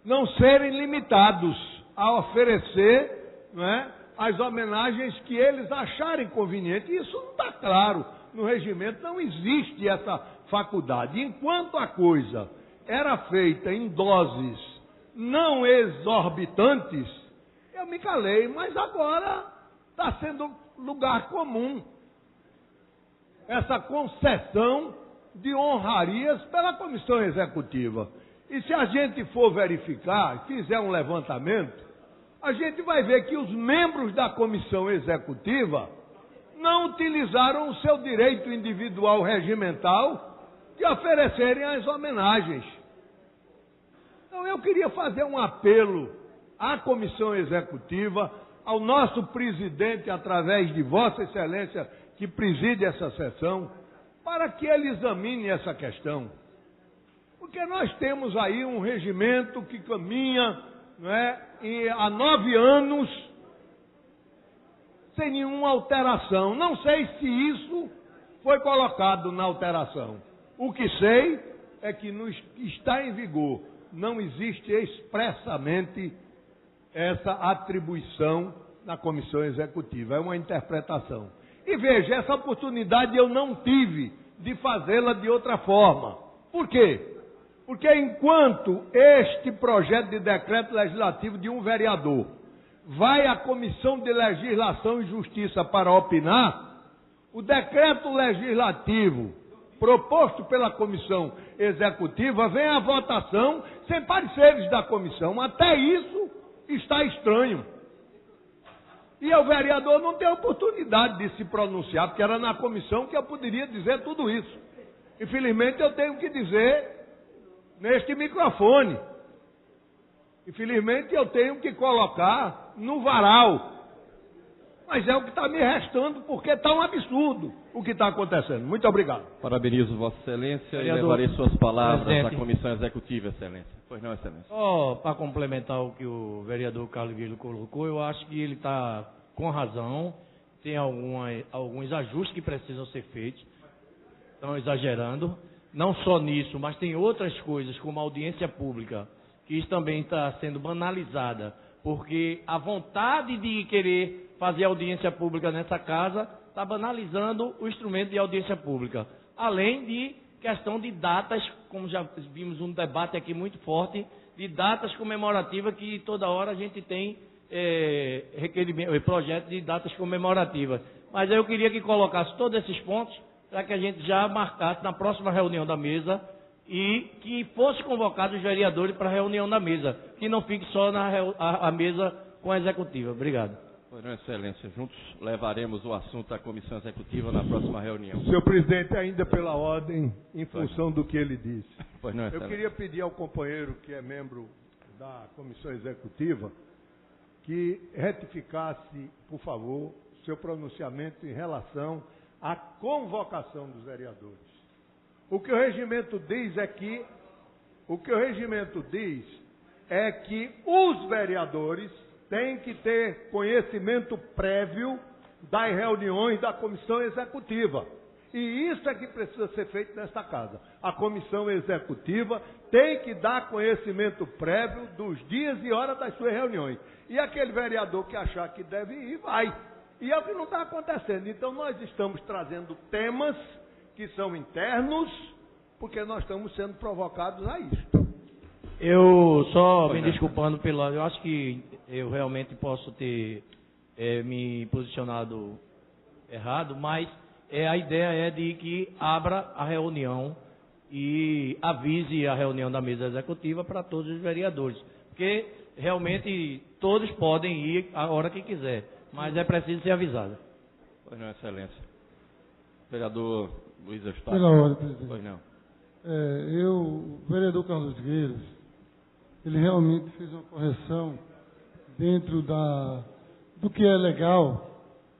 não serem limitados a oferecer, não é, as homenagens que eles acharem conveniente. Isso não está claro no regimento, não existe essa faculdade. Enquanto a coisa era feita em doses não exorbitantes, eu me calei, mas agora está sendo lugar comum essa concessão de honrarias pela comissão executiva. E se a gente for verificar, fizer um levantamento, a gente vai ver que os membros da comissão executiva não utilizaram o seu direito individual regimental de oferecerem as homenagens. Então eu queria fazer um apelo à comissão executiva, ao nosso presidente, através de Vossa Excelência, que preside essa sessão, para que ele examine essa questão. Porque nós temos aí um regimento que caminha, não é, há 9 anos sem nenhuma alteração. Não sei se isso foi colocado na alteração. O que sei é que está em vigor. Não existe expressamente essa atribuição na comissão executiva. É uma interpretação. E veja, essa oportunidade eu não tive de fazê-la de outra forma. Por quê? Porque enquanto este projeto de decreto legislativo de um vereador vai à Comissão de Legislação e Justiça para opinar, o decreto legislativo proposto pela Comissão Executiva vem à votação sem pareceres da comissão. Até isso está estranho. E o vereador não tem oportunidade de se pronunciar, porque era na comissão que eu poderia dizer tudo isso. Infelizmente eu tenho que dizer neste microfone. Infelizmente eu tenho que colocar no varal. Mas é o que está me restando, porque está um absurdo o que está acontecendo. Muito obrigado. Parabenizo Vossa Excelência Vereador, e levarei suas palavras presidente. à Comissão Executiva, Excelência. Pois não, Excelência. Só para complementar o que o vereador Carlos Guilherme colocou, eu acho que ele está com razão. Tem alguns ajustes que precisam ser feitos. Estão exagerando. Não só nisso, mas tem outras coisas, como a audiência pública, que isso também está sendo banalizada, porque a vontade de querer fazer audiência pública nessa casa está banalizando o instrumento de audiência pública. Além de questão de datas, como já vimos um debate aqui muito forte, de datas comemorativas que toda hora a gente tem projeto de datas comemorativas. Mas eu queria que colocasse todos esses pontos para que a gente já marcasse na próxima reunião da mesa e que fosse convocados os vereadores para a reunião da mesa, que não fique só a mesa com a executiva. Obrigado. Pois não, Excelência. Juntos levaremos o assunto à Comissão Executiva na próxima reunião. Senhor presidente, ainda pela ordem, em função do que ele disse. Pois não, Eu Excelência. queria pedir ao companheiro que é membro da Comissão Executiva que retificasse, por favor, seu pronunciamento em relação a convocação dos vereadores. O que o regimento diz é que os vereadores têm que ter conhecimento prévio das reuniões da comissão executiva. E isso é que precisa ser feito nesta casa. A comissão executiva tem que dar conhecimento prévio dos dias e horas das suas reuniões. E aquele vereador que achar que deve ir, vai. E é o que não está acontecendo. Então nós estamos trazendo temas que são internos, porque nós estamos sendo provocados a isto. Eu só me desculpando eu acho que eu realmente posso ter me posicionado errado, mas a ideia é de que abra a reunião e avise a reunião da mesa executiva para todos os vereadores, porque realmente todos podem ir a hora que quiser, mas é preciso ser avisado. Pois não, Excelência. Vereador Luiz Eustáquio. Pela hora, presidente. Pois não. O vereador Carlos Gueiros, ele realmente fez uma correção dentro do que é legal,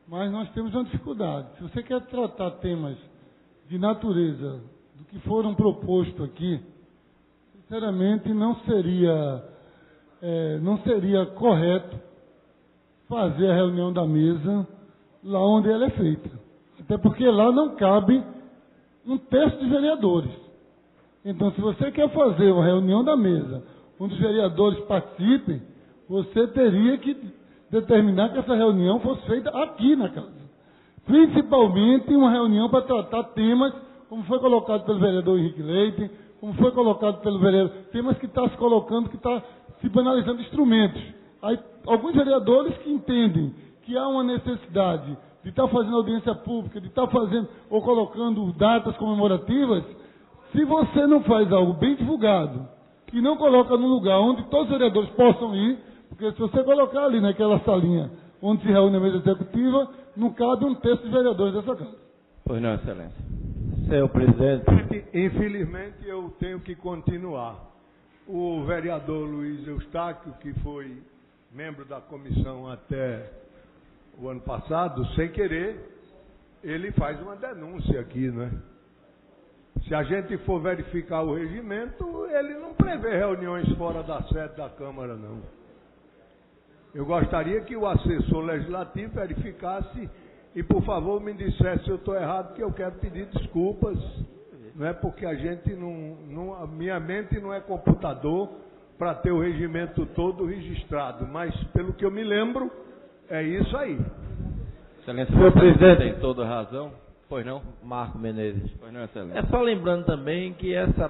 mas nós temos uma dificuldade. Se você quer tratar temas de natureza do que foram propostos aqui, sinceramente não seria correto fazer a reunião da mesa lá onde ela é feita. Até porque lá não cabe um terço de vereadores. Então, se você quer fazer uma reunião da mesa onde os vereadores participem, você teria que determinar que essa reunião fosse feita aqui na casa. Principalmente uma reunião para tratar temas, como foi colocado pelo vereador Henrique Leite, como foi colocado pelo vereador, temas que está se colocando, que está se banalizando instrumentos. Aí, alguns vereadores que entendem que há uma necessidade de estar fazendo audiência pública, de estar fazendo ou colocando datas comemorativas, se você não faz algo bem divulgado e não coloca num lugar onde todos os vereadores possam ir, porque se você colocar ali naquela salinha onde se reúne a mesa executiva, não cabe um terço de vereadores dessa casa. Pois não, Excelência. Senhor presidente. Infelizmente eu tenho que continuar. O vereador Luiz Eustáquio, que foi membro da comissão até o ano passado, sem querer, ele faz uma denúncia aqui, né? Se a gente for verificar o regimento, ele não prevê reuniões fora da sede da Câmara, não. Eu gostaria que o assessor legislativo verificasse e, por favor, me dissesse se eu estou errado, que eu quero pedir desculpas. Não é porque a gente a minha mente não é computador para ter o regimento todo registrado, mas pelo que eu me lembro, é isso aí. Excelência, senhor presidente, tem toda razão. Pois não? Marco Menezes. Pois não, Excelência. É só lembrando também que esse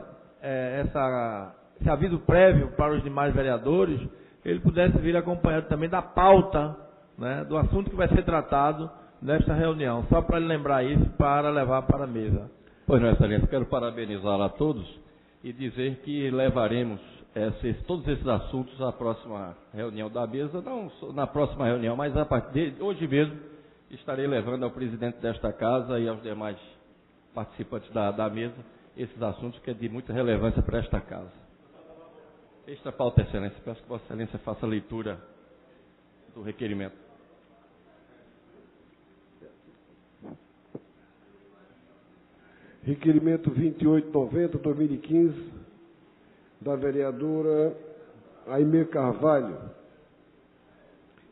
aviso prévio para os demais vereadores, ele pudesse vir acompanhado também da pauta, né, do assunto que vai ser tratado nesta reunião, só para lembrar isso, para levar para a mesa. Pois não, Excelência, quero parabenizar a todos e dizer que levaremos todos esses assuntos à próxima reunião da mesa, não na próxima reunião, mas a partir de hoje mesmo estarei levando ao presidente desta casa e aos demais participantes da mesa esses assuntos que é de muita relevância para esta casa. Esta pauta, Excelência, peço que Vossa Excelência faça a leitura do requerimento. Requerimento 2890-2015, da vereadora Aimee Carvalho.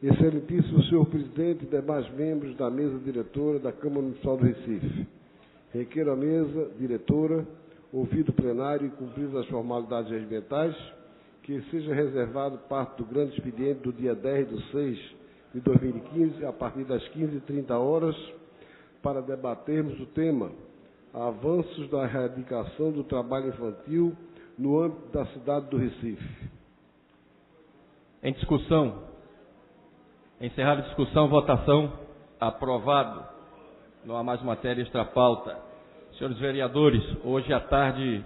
Excelentíssimo senhor presidente e demais membros da mesa diretora da Câmara Municipal do Recife. Requeiro a mesa diretora, ouvido o plenário e cumpridas as formalidades regimentais, que seja reservado parte do grande expediente do dia 10/6/2015, a partir das 15h30, para debatermos o tema Avanços da erradicação do trabalho infantil no âmbito da cidade do Recife. Em discussão. Encerrada a discussão, votação. Aprovado. Não há mais matéria extra pauta. Senhores vereadores, hoje à tarde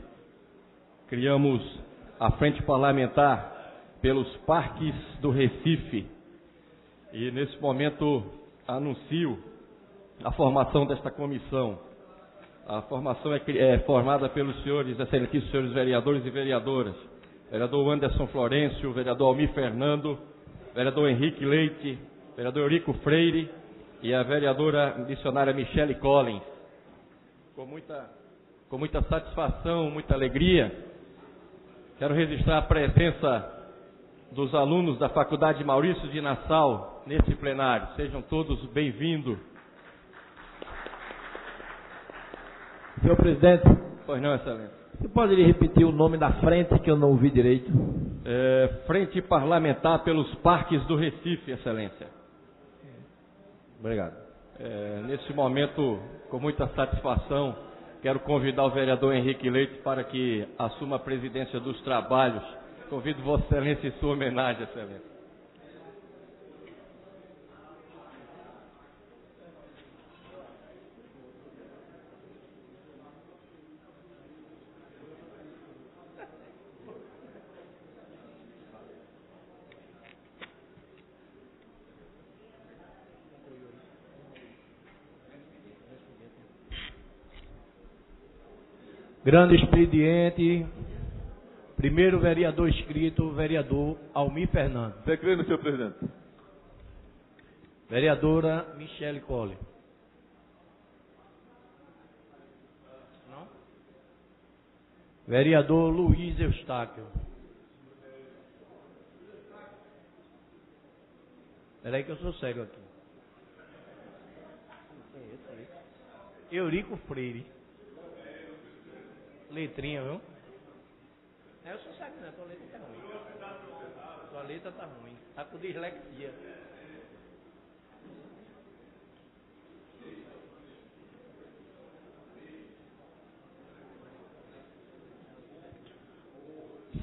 criamos a Frente Parlamentar pelos Parques do Recife. E nesse momento anuncio a formação desta comissão. A formação é formada pelos senhores, excelentíssimos senhores vereadores e vereadoras. Vereador Anderson Florencio, vereador Almir Fernando, vereador Henrique Leite, vereador Eurico Freire e a vereadora missionária Michele Collins. Com muita satisfação, muita alegria, quero registrar a presença dos alunos da Faculdade Maurício de Nassau nesse plenário. Sejam todos bem-vindos. Senhor presidente. Pois não, excelência. Você pode repetir o nome da frente que eu não ouvi direito? Frente Parlamentar pelos Parques do Recife, excelência. Obrigado. Nesse momento, com muita satisfação, quero convidar o vereador Henrique Leite para que assuma a presidência dos trabalhos. Convido Vossa Excelência em sua homenagem, excelência. Grande expediente, primeiro vereador inscrito, vereador Almir Fernando. Declino, senhor presidente. Vereadora Michele Collins. Não? Vereador Luiz Eustáquio. Espera aí que eu sou cego aqui. Eurico Freire. Letrinha, viu? Eu sou cego, né? Tua letra tá ruim. Tua letra tá ruim. Tá com dislexia.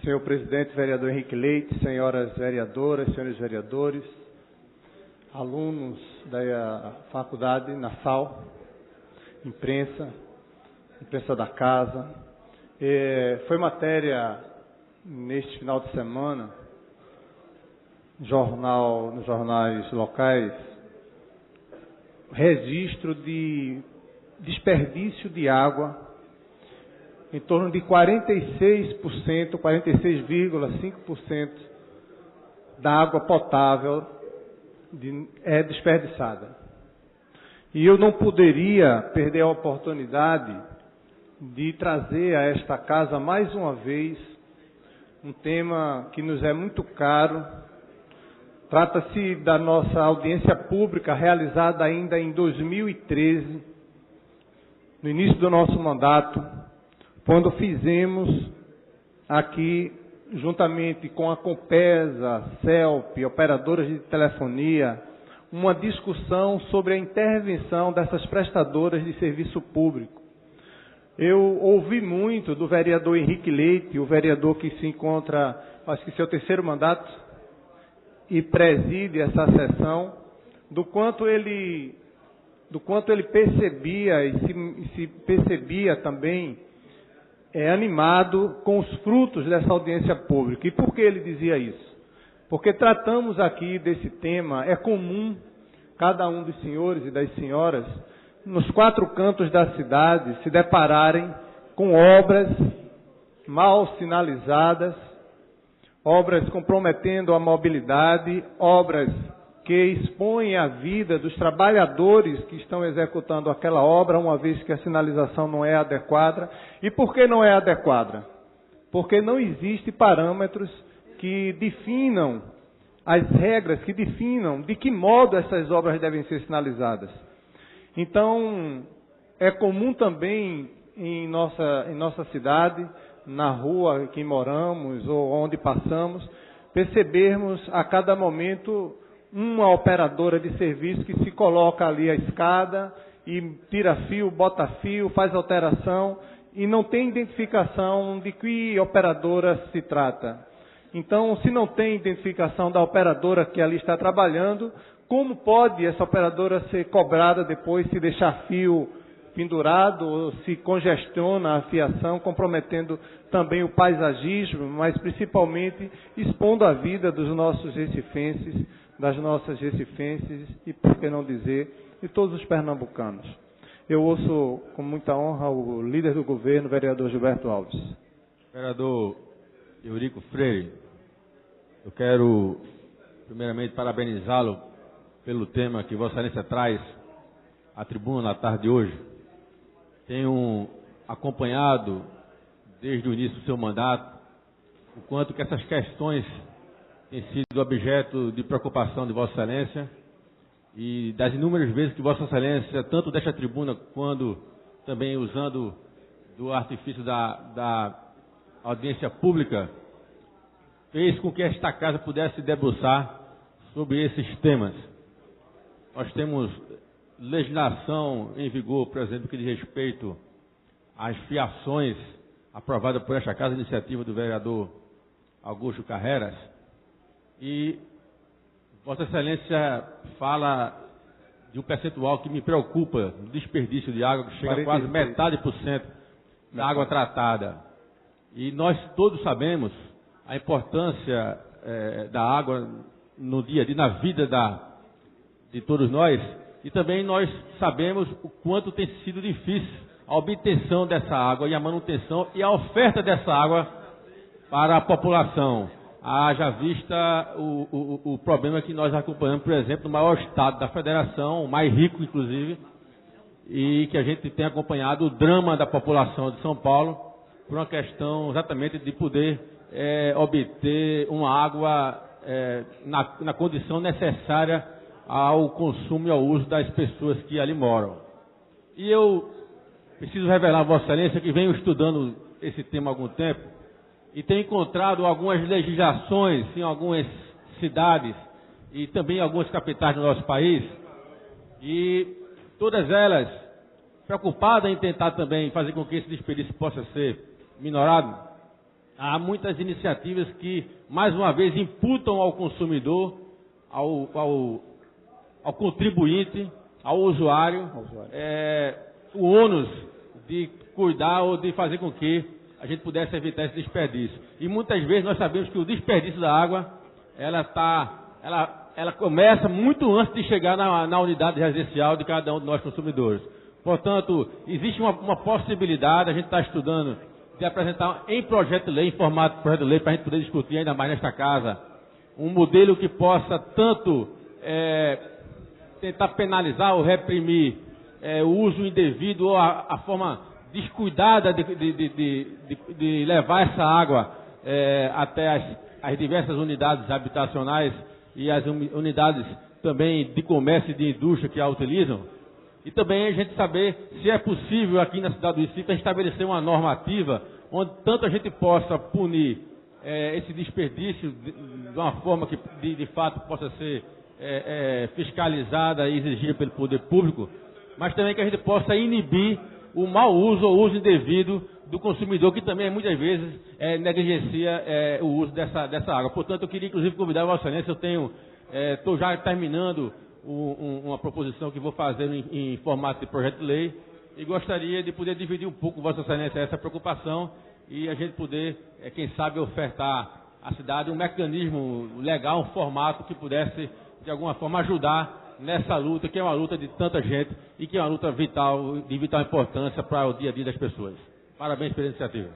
Senhor presidente, vereador Henrique Leite, senhoras vereadoras, senhores vereadores, alunos da faculdade Nassau, imprensa da casa. Foi matéria neste final de semana, nos jornais locais, registro de desperdício de água em torno de 46%, 46,5% da água potável é desperdiçada. E eu não poderia perder a oportunidade de trazer a esta casa mais uma vez um tema que nos é muito caro. Trata-se da nossa audiência pública realizada ainda em 2013, no início do nosso mandato, quando fizemos aqui, juntamente com a Compesa, CELP, operadoras de telefonia, uma discussão sobre a intervenção dessas prestadoras de serviço público. Eu ouvi muito do vereador Henrique Leite, o vereador que se encontra, acho que seu terceiro mandato, e preside essa sessão, do quanto ele percebia e se percebia também animado com os frutos dessa audiência pública. E por que ele dizia isso? Porque tratamos aqui desse tema, é comum cada um dos senhores e das senhoras, nos quatro cantos da cidade, se depararem com obras mal sinalizadas, obras comprometendo a mobilidade, obras que expõem a vida dos trabalhadores que estão executando aquela obra, uma vez que a sinalização não é adequada. E por que não é adequada? Porque não existem parâmetros que definam as regras, que definam de que modo essas obras devem ser sinalizadas. Então, é comum também em nossa cidade, na rua que moramos ou onde passamos, percebermos a cada momento uma operadora de serviço que se coloca ali à escada e tira fio, bota fio, faz alteração e não tem identificação de que operadora se trata. Então, se não tem identificação da operadora que ali está trabalhando, como pode essa operadora ser cobrada depois se deixar fio pendurado ou se congestiona a fiação, comprometendo também o paisagismo, mas principalmente expondo a vida dos nossos recifenses, das nossas recifenses e, por que não dizer, de todos os pernambucanos. Eu ouço com muita honra o líder do governo, o vereador Gilberto Alves. Vereador Eurico Freire, eu quero primeiramente parabenizá-lo pelo tema que Vossa Excelência traz à tribuna na tarde de hoje. Tenho acompanhado desde o início do seu mandato o quanto que essas questões têm sido objeto de preocupação de Vossa Excelência e das inúmeras vezes que Vossa Excelência, tanto desta tribuna quanto também usando do artifício da audiência pública, fez com que esta casa pudesse debruçar sobre esses temas. Nós temos legislação em vigor, por exemplo, que diz respeito às fiações aprovada por esta casa, iniciativa do vereador Augusto Carreras, e Vossa Excelência fala de um percentual que me preocupa, do desperdício de água, que chega a quase metade por cento da água tratada. E nós todos sabemos a importância da água no dia a dia, na vida de todos nós, e também nós sabemos o quanto tem sido difícil a obtenção dessa água e a manutenção e a oferta dessa água para a população. Haja vista o problema que nós acompanhamos, por exemplo, no maior estado da federação, o mais rico inclusive, e que a gente tem acompanhado o drama da população de São Paulo, por uma questão exatamente de poder obter uma água na condição necessária ao consumo e ao uso das pessoas que ali moram. E eu preciso revelar a Vossa Excelência que venho estudando esse tema há algum tempo e tenho encontrado algumas legislações em algumas cidades e também em algumas capitais do nosso país, e todas elas preocupadas em tentar também fazer com que esse desperdício possa ser minorado. Há muitas iniciativas que, mais uma vez, imputam ao consumidor, ao contribuinte, ao usuário, o ônus de cuidar ou de fazer com que a gente pudesse evitar esse desperdício. E muitas vezes nós sabemos que o desperdício da água, ela começa muito antes de chegar na unidade residencial de cada um de nós consumidores. Portanto, existe uma possibilidade, a gente está estudando, de apresentar em projeto de lei, em formato de projeto de lei, para a gente poder discutir ainda mais nesta casa, um modelo que possa tanto tentar penalizar ou reprimir o uso indevido ou a forma descuidada de levar essa água até as diversas unidades habitacionais e as unidades também de comércio e de indústria que a utilizam. E também a gente saber se é possível aqui na cidade do Recife estabelecer uma normativa onde tanto a gente possa punir esse desperdício de uma forma que de fato possa ser fiscalizada e exigida pelo poder público, mas também que a gente possa inibir o mau uso ou uso indevido do consumidor, que também muitas vezes negligencia o uso dessa água. Portanto, eu queria inclusive convidar a Vossa Excelência, estou já terminando uma proposição que vou fazer em formato de projeto de lei, e gostaria de poder dividir um pouco, Vossa Excelência, essa preocupação e a gente poder, quem sabe, ofertar à cidade um mecanismo legal, um formato que pudesse, de alguma forma, ajudar nessa luta, que é uma luta de tanta gente e que é uma luta de vital importância para o dia a dia das pessoas. Parabéns pela iniciativa.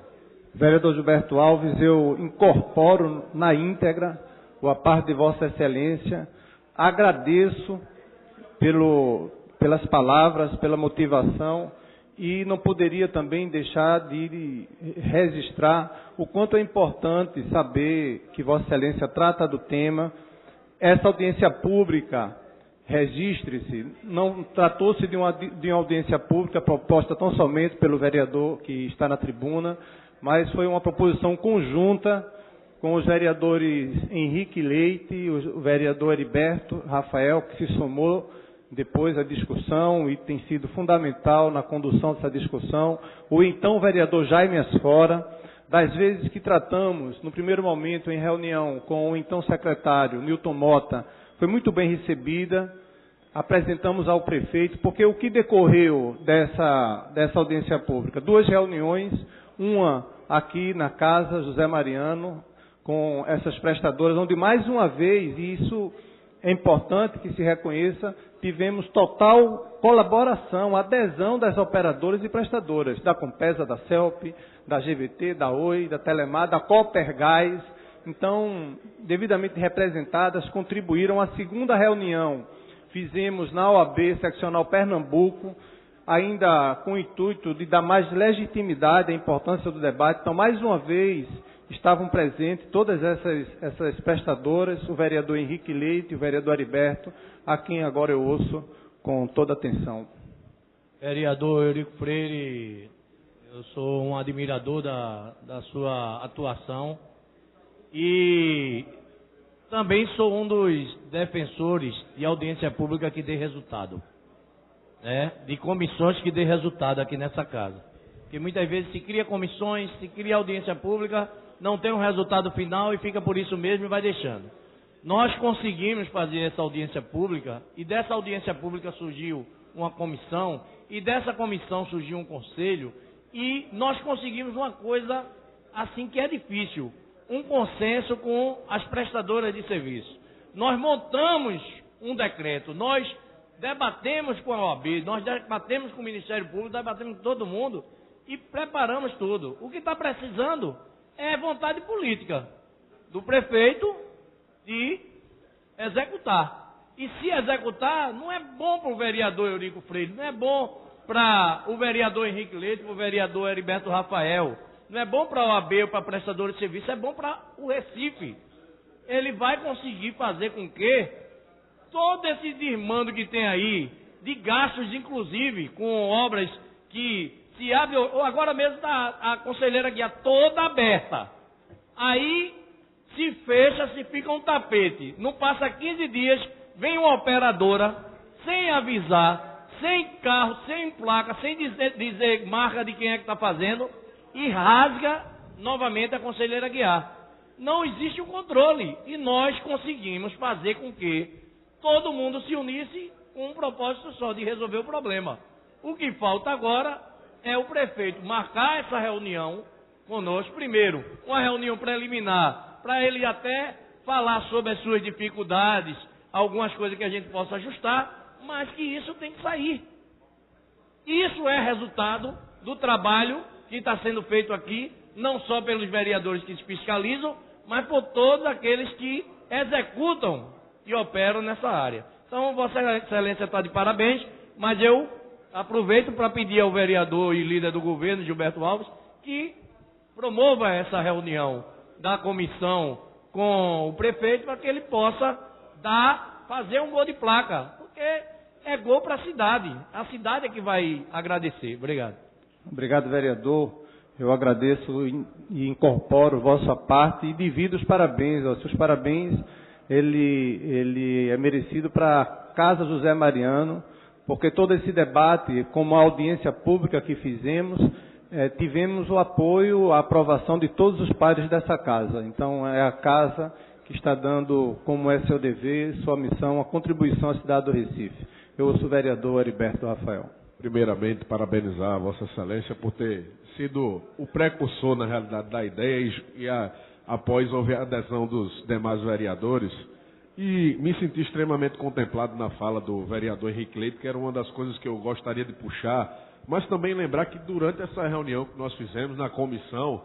Vereador Gilberto Alves, eu incorporo na íntegra a parte de Vossa Excelência, agradeço pelas palavras, pela motivação, e não poderia também deixar de registrar o quanto é importante saber que Vossa Excelência trata do tema. Essa audiência pública, registre-se, não tratou-se de uma audiência pública proposta tão somente pelo vereador que está na tribuna, mas foi uma proposição conjunta com os vereadores Henrique Leite, o vereador Heriberto Rafael, que se somou depois à discussão e tem sido fundamental na condução dessa discussão, o então vereador Jaime Asfora. Das vezes que tratamos, no primeiro momento, em reunião com o então secretário Newton Mota, foi muito bem recebida, apresentamos ao prefeito, porque o que decorreu dessa audiência pública? 2 reuniões, uma aqui na Casa José Mariano, com essas prestadoras, onde mais uma vez, e isso é importante que se reconheça, tivemos total colaboração, adesão das operadoras e prestadoras, da Compesa, da CELP, da GVT, da Oi, da Telemar, da Copergás. Então, devidamente representadas, contribuíram à segunda reunião fizemos na OAB Seccional Pernambuco, ainda com o intuito de dar mais legitimidade à importância do debate. Então, mais uma vez, estavam presentes todas essas prestadoras, o vereador Henrique Leite e o vereador Heriberto, a quem agora eu ouço com toda atenção. Vereador Eurico Freire, eu sou um admirador da sua atuação e também sou um dos defensores de audiência pública que dê resultado, né? De comissões que dê resultado aqui nessa casa. Porque muitas vezes se cria comissões, se cria audiência pública, não tem um resultado final e fica por isso mesmo e vai deixando. Nós conseguimos fazer essa audiência pública e dessa audiência pública surgiu uma comissão e dessa comissão surgiu um conselho e nós conseguimos uma coisa assim que é difícil, um consenso com as prestadoras de serviço. Nós montamos um decreto, nós debatemos com a OAB, nós debatemos com o Ministério Público, debatemos com todo mundo e preparamos tudo. O que está precisando é vontade política do prefeito de executar. E se executar, não é bom para o vereador Eurico Freire, não é bom para o vereador Henrique Leite, para o vereador Heriberto Rafael, não é bom para a OAB ou para prestador de serviço, é bom para o Recife. Ele vai conseguir fazer com que todo esse desmando que tem aí, de gastos inclusive, com obras que se abre, agora mesmo está a conselheira guia toda aberta, aí se fecha, se fica um tapete, não passa 15 dias, vem uma operadora, sem avisar, sem carro, sem placa, sem dizer marca de quem é que está fazendo, e rasga novamente a conselheira guiar. Não existe um controle, e nós conseguimos fazer com que todo mundo se unisse com um propósito só, de resolver o problema. O que falta agora é o prefeito marcar essa reunião conosco, primeiro, uma reunião preliminar, para ele até falar sobre as suas dificuldades, algumas coisas que a gente possa ajustar, mas que isso tem que sair. Isso é resultado do trabalho que está sendo feito aqui, não só pelos vereadores que se fiscalizam, mas por todos aqueles que executam e operam nessa área. Então, Vossa Excelência está de parabéns, mas eu aproveito para pedir ao vereador e líder do governo, Gilberto Alves, que promova essa reunião da comissão com o prefeito para que ele possa fazer um gol de placa, porque é gol para a cidade é que vai agradecer. Obrigado. Obrigado, vereador. Eu agradeço e incorporo vossa parte e divido os parabéns. Os seus parabéns, ele é merecido para a Casa José Mariano, porque todo esse debate, como a audiência pública que fizemos, tivemos o apoio, a aprovação de todos os pares dessa casa. Então, é a casa que está dando, como é seu dever, sua missão, a contribuição à cidade do Recife. Eu sou o vereador Heriberto Rafael. Primeiramente, parabenizar a Vossa Excelência por ter sido o precursor, na realidade, da ideia após houve a adesão dos demais vereadores. E me senti extremamente contemplado na fala do vereador Henrique Leite, que era uma das coisas que eu gostaria de puxar, mas também lembrar que durante essa reunião que nós fizemos na comissão,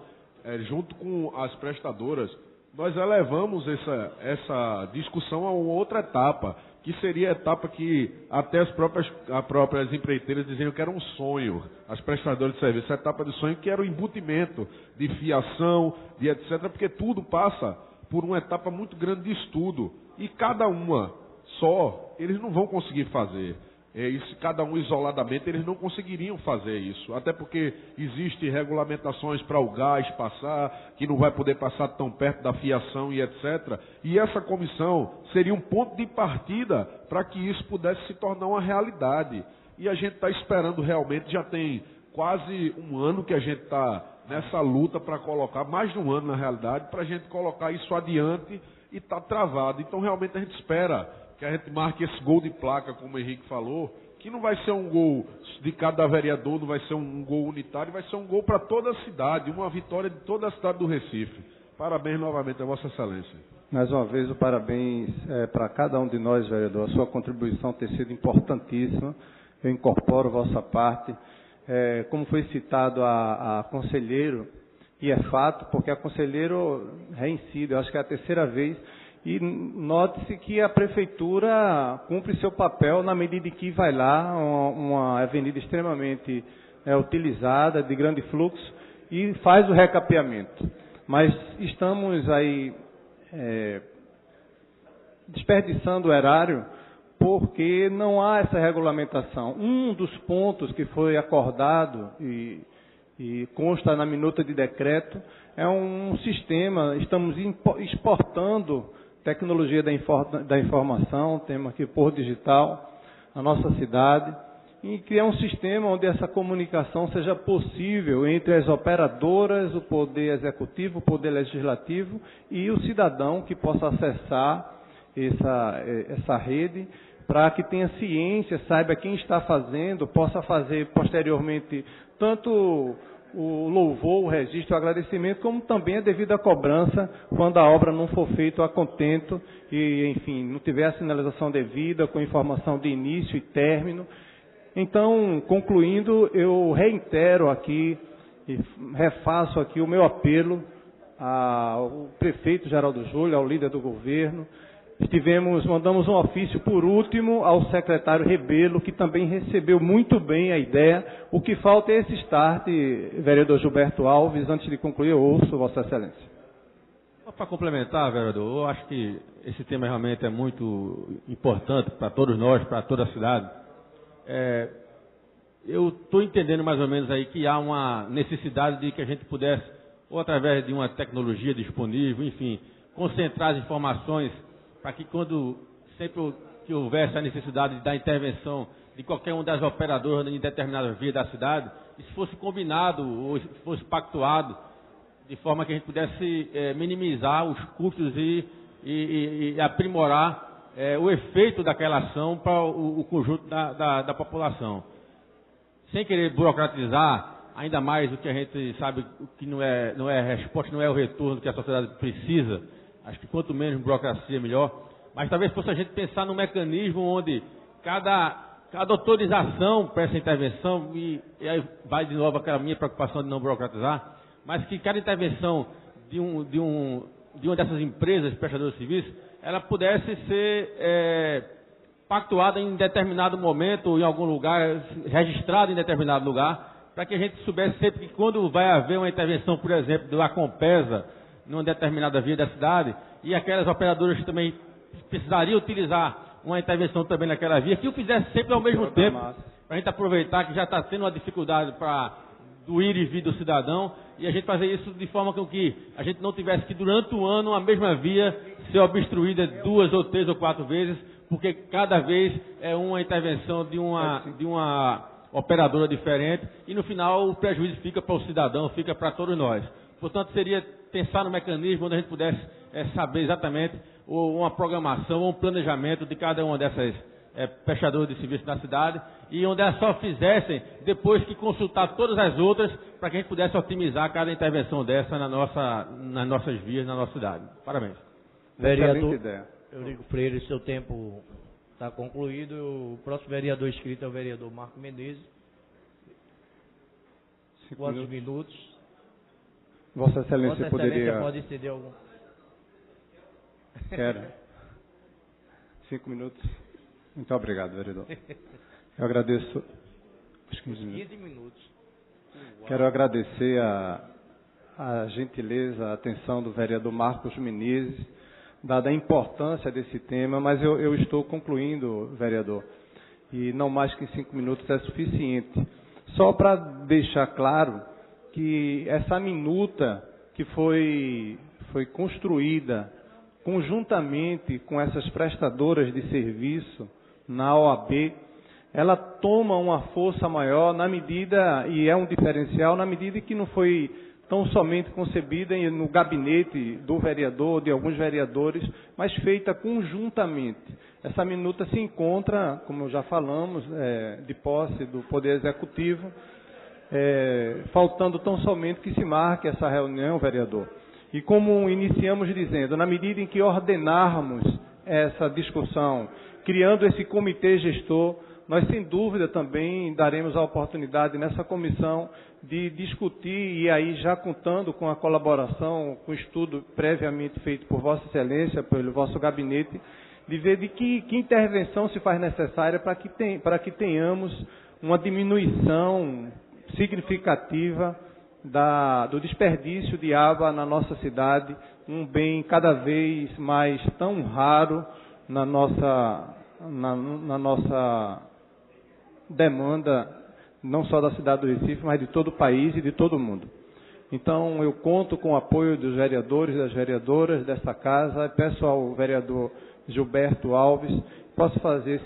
junto com as prestadoras, nós elevamos essa discussão a uma outra etapa, que seria a etapa que até as próprias empreiteiras diziam que era um sonho, as prestadoras de serviço, a etapa de sonho que era o embutimento de fiação, de etc., porque tudo passa por uma etapa muito grande de estudo, e cada uma só, eles não vão conseguir fazer. Cada um isoladamente, eles não conseguiriam fazer isso. Até porque existem regulamentações para o gás passar, que não vai poder passar tão perto da fiação e etc. E essa comissão seria um ponto de partida para que isso pudesse se tornar uma realidade. E a gente está esperando realmente, já tem quase um ano que a gente está nessa luta para colocar, mais de um ano na realidade, para a gente colocar isso adiante e está travado. Então realmente a gente espera que a gente marque esse gol de placa, como o Henrique falou, que não vai ser um gol de cada vereador, não vai ser um gol unitário, vai ser um gol para toda a cidade, uma vitória de toda a cidade do Recife. Parabéns novamente a Vossa Excelência. Mais uma vez, o parabéns para cada um de nós, vereador. A sua contribuição tem sido importantíssima. Eu incorporo vossa parte. Como foi citado a conselheiro, e é fato, porque a conselheiro reincide, eu acho que é a terceira vez E note-se que a Prefeitura cumpre seu papel na medida em que vai lá, uma avenida extremamente utilizada, de grande fluxo, e faz o recapeamento. Mas estamos aí desperdiçando o erário porque não há essa regulamentação. Um dos pontos que foi acordado e consta na minuta de decreto é um sistema, estamos exportando tecnologia da informação, temos aqui por digital, na nossa cidade, e criar um sistema onde essa comunicação seja possível entre as operadoras, o poder executivo, o poder legislativo e o cidadão que possa acessar essa rede, para que tenha ciência, saiba quem está fazendo, possa fazer posteriormente tanto o louvor, o registro, o agradecimento, como também a devida cobrança quando a obra não for feita a contento e, enfim, não tiver a sinalização devida, com informação de início e término. Então, concluindo, eu reitero aqui e refaço aqui o meu apelo ao prefeito Geraldo Júlio, ao líder do governo. Mandamos um ofício, por último, ao secretário Rebelo, que também recebeu muito bem a ideia. O que falta é esse start, vereador Gilberto Alves. Antes de concluir, eu ouço Vossa Excelência. Para complementar, vereador, eu acho que esse tema realmente é muito importante para todos nós, para toda a cidade. Eu estou entendendo mais ou menos aí que há uma necessidade de que a gente pudesse, ou através de uma tecnologia disponível, enfim, concentrar as informações para que sempre que houvesse a necessidade da intervenção de qualquer uma das operadoras em determinada via da cidade, isso fosse combinado ou fosse pactuado, de forma que a gente pudesse minimizar os custos e aprimorar o efeito daquela ação para o conjunto da população. Sem querer burocratizar ainda mais o que a gente sabe que não é a resposta, não é o retorno que a sociedade precisa. Acho que quanto menos burocracia, melhor. Mas talvez fosse a gente pensar num mecanismo onde cada autorização para essa intervenção, e aí vai de novo aquela minha preocupação de não burocratizar, mas que cada intervenção de uma dessas empresas prestadoras de serviços, ela pudesse ser pactuada em determinado momento, ou em algum lugar, registrada em determinado lugar, para que a gente soubesse sempre que quando vai haver uma intervenção, por exemplo, do Acompesa, numa determinada via da cidade, e aquelas operadoras que também precisariam utilizar uma intervenção também naquela via, que o fizesse sempre ao mesmo tempo, para a gente aproveitar que já está tendo uma dificuldade do ir e vir do cidadão, e a gente fazer isso de forma com que a gente não tivesse que durante o ano a mesma via ser obstruída 2 ou 3 ou 4 vezes, porque cada vez é uma intervenção de uma operadora diferente, e no final o prejuízo fica para o cidadão, fica para todos nós. Portanto, seria pensar no mecanismo onde a gente pudesse saber exatamente uma programação ou um planejamento de cada uma dessas prestadoras de serviço da cidade, e onde elas só fizessem depois que consultar todas as outras, para que a gente pudesse otimizar cada intervenção dessa nas nossas vias, na nossa cidade. Parabéns. Vereador Eurico Freire, seu tempo está concluído. O próximo vereador inscrito é o vereador Marco Menezes. 4 minutos. Vossa Excelência poderia... pode exceder algum? Quero. 5 minutos. Muito obrigado, vereador. Eu agradeço os 15 minutos. Quero agradecer a gentileza, a atenção do vereador Marcos Menezes, dada a importância desse tema, mas eu estou concluindo, vereador, e não mais que 5 minutos é suficiente. Só para deixar claro que essa minuta que foi construída conjuntamente com essas prestadoras de serviço na OAB, ela toma uma força maior na medida, e é um diferencial, na medida que não foi tão somente concebida no gabinete do vereador, de alguns vereadores, mas feita conjuntamente. Essa minuta se encontra, como já falamos, de posse do Poder Executivo, faltando tão somente que se marque essa reunião, vereador. E como iniciamos dizendo, na medida em que ordenarmos essa discussão, criando esse comitê gestor, nós sem dúvida também daremos a oportunidade nessa comissão de discutir, e aí já contando com a colaboração, com o estudo previamente feito por Vossa Excelência, pelo vosso gabinete, de ver de que intervenção se faz necessária para que tenhamos uma diminuição significativa do desperdício de água na nossa cidade, um bem cada vez mais tão raro na nossa demanda, não só da cidade do Recife, mas de todo o país e de todo o mundo. Então, eu conto com o apoio dos vereadores e das vereadoras desta casa, peço ao vereador Gilberto Alves, posso fazer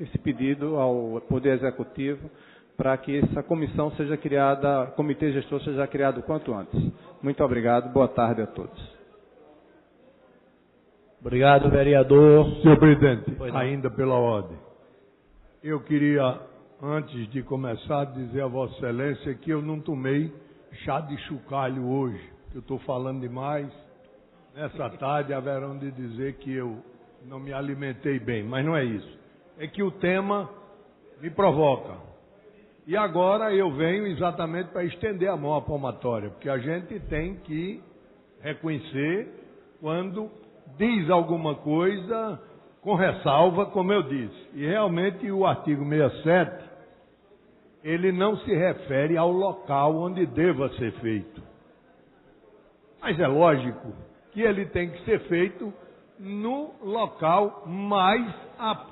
esse pedido ao Poder Executivo para que essa comissão seja criada, o comitê gestor seja criado o quanto antes. Muito obrigado, boa tarde a todos. Obrigado, vereador. Senhor presidente, ainda pela ordem. Eu queria, antes de começar, dizer a Vossa Excelência que eu não tomei chá de chocalho hoje. Eu estou falando demais. Nessa tarde haverão de dizer que eu não me alimentei bem, mas não é isso. É que o tema me provoca. E agora eu venho exatamente para estender a mão à palmatória, porque a gente tem que reconhecer quando diz alguma coisa com ressalva, como eu disse. E realmente o artigo 67, ele não se refere ao local onde deva ser feito. Mas é lógico que ele tem que ser feito no local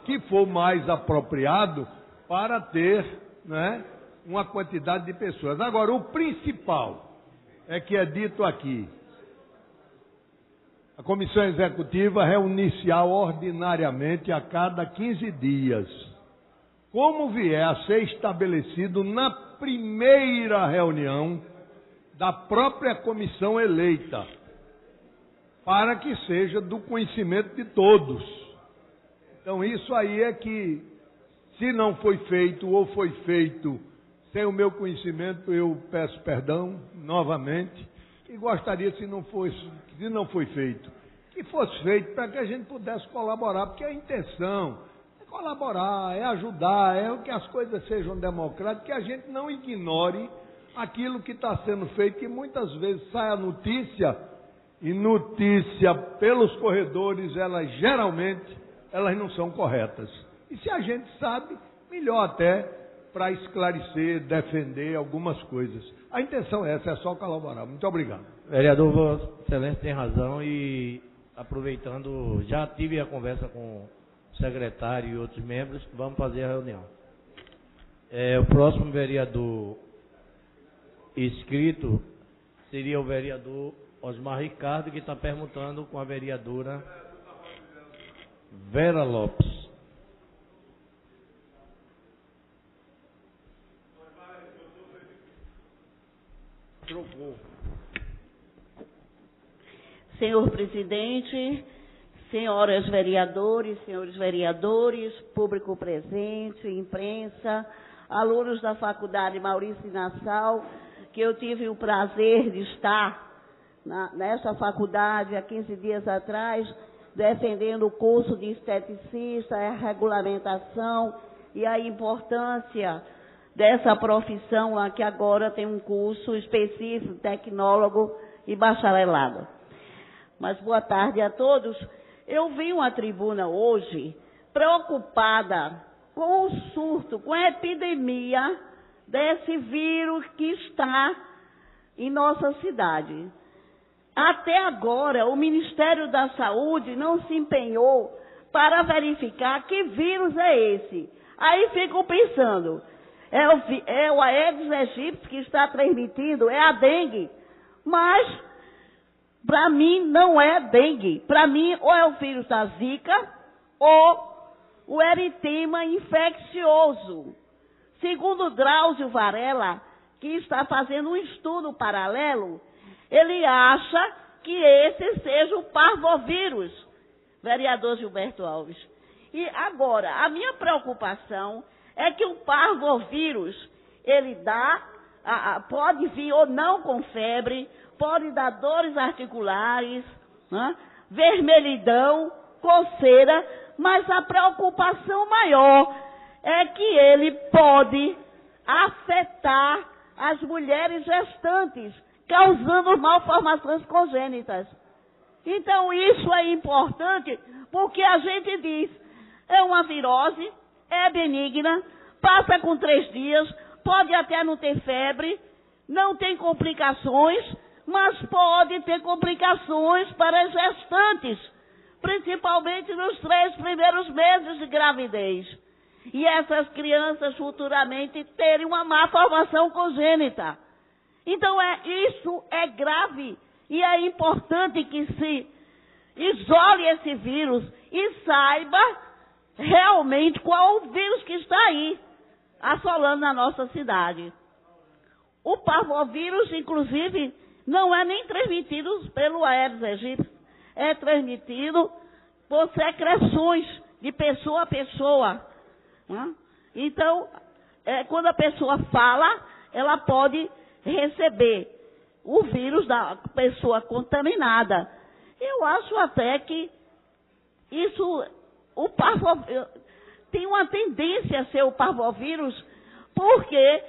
que for mais apropriado para ter, né, uma quantidade de pessoas. Agora, o principal é que é dito aqui: a comissão executiva reunir-se-á ordinariamente a cada 15 dias, como vier a ser estabelecido na primeira reunião da própria comissão eleita, para que seja do conhecimento de todos. Então, isso aí é que, se não foi feito ou foi feito sem o meu conhecimento, eu peço perdão novamente. E gostaria, se não foi feito, que fosse feito para que a gente pudesse colaborar, porque a intenção é colaborar, é ajudar, é que as coisas sejam democráticas, que a gente não ignore aquilo que está sendo feito, que muitas vezes sai a notícia, e notícia pelos corredores, elas geralmente não são corretas. E se a gente sabe, melhor até para esclarecer, defender algumas coisas. A intenção é essa, é só colaborar. Muito obrigado. Vereador, Vossa Excelência tem razão, e aproveitando, já tive a conversa com o secretário e outros membros, vamos fazer a reunião. O próximo vereador inscrito seria o vereador Osmar Ricardo, que está perguntando com a vereadora Vera Lopes. Trocou. Senhor presidente, senhoras vereadores, senhores vereadores, público presente, imprensa, alunos da Faculdade Maurício Nassau, que eu tive o prazer de estar nessa faculdade há 15 dias atrás, defendendo o curso de esteticista, a regulamentação e a importância dessa profissão, que agora tem um curso específico, tecnólogo e bacharelado. Mas boa tarde a todos. Eu vim à tribuna hoje preocupada com o surto, com a epidemia desse vírus que está em nossa cidade. Até agora, o Ministério da Saúde não se empenhou para verificar que vírus é esse. Aí fico pensando, é o Aedes aegypti que está transmitindo, é a dengue. Mas, para mim, não é dengue. Para mim, ou é o vírus da Zika, ou o eritema infeccioso. Segundo Drauzio Varela, que está fazendo um estudo paralelo, ele acha que esse seja o parvovírus, vereador Gilberto Alves. E agora, a minha preocupação é que o parvovírus, ele pode vir ou não com febre, pode dar dores articulares, né, vermelhidão, coceira, mas a preocupação maior é que ele pode afetar as mulheres gestantes, causando malformações congênitas. Então, isso é importante, porque a gente diz, é uma virose, é benigna, passa com 3 dias, pode até não ter febre, não tem complicações, mas pode ter complicações para as gestantes, principalmente nos 3 primeiros meses de gravidez. E essas crianças futuramente terem uma má formação congênita. Então, isso é grave e é importante que se isole esse vírus e saiba realmente qual o vírus que está aí, assolando na nossa cidade. O parvovírus, inclusive, não é nem transmitido pelo Aedes aegypti, é transmitido por secreções de pessoa a pessoa. Né? Então, quando a pessoa fala, ela pode receber o vírus da pessoa contaminada. Eu acho até que isso, o parvovírus, tem uma tendência a ser o parvovírus, porque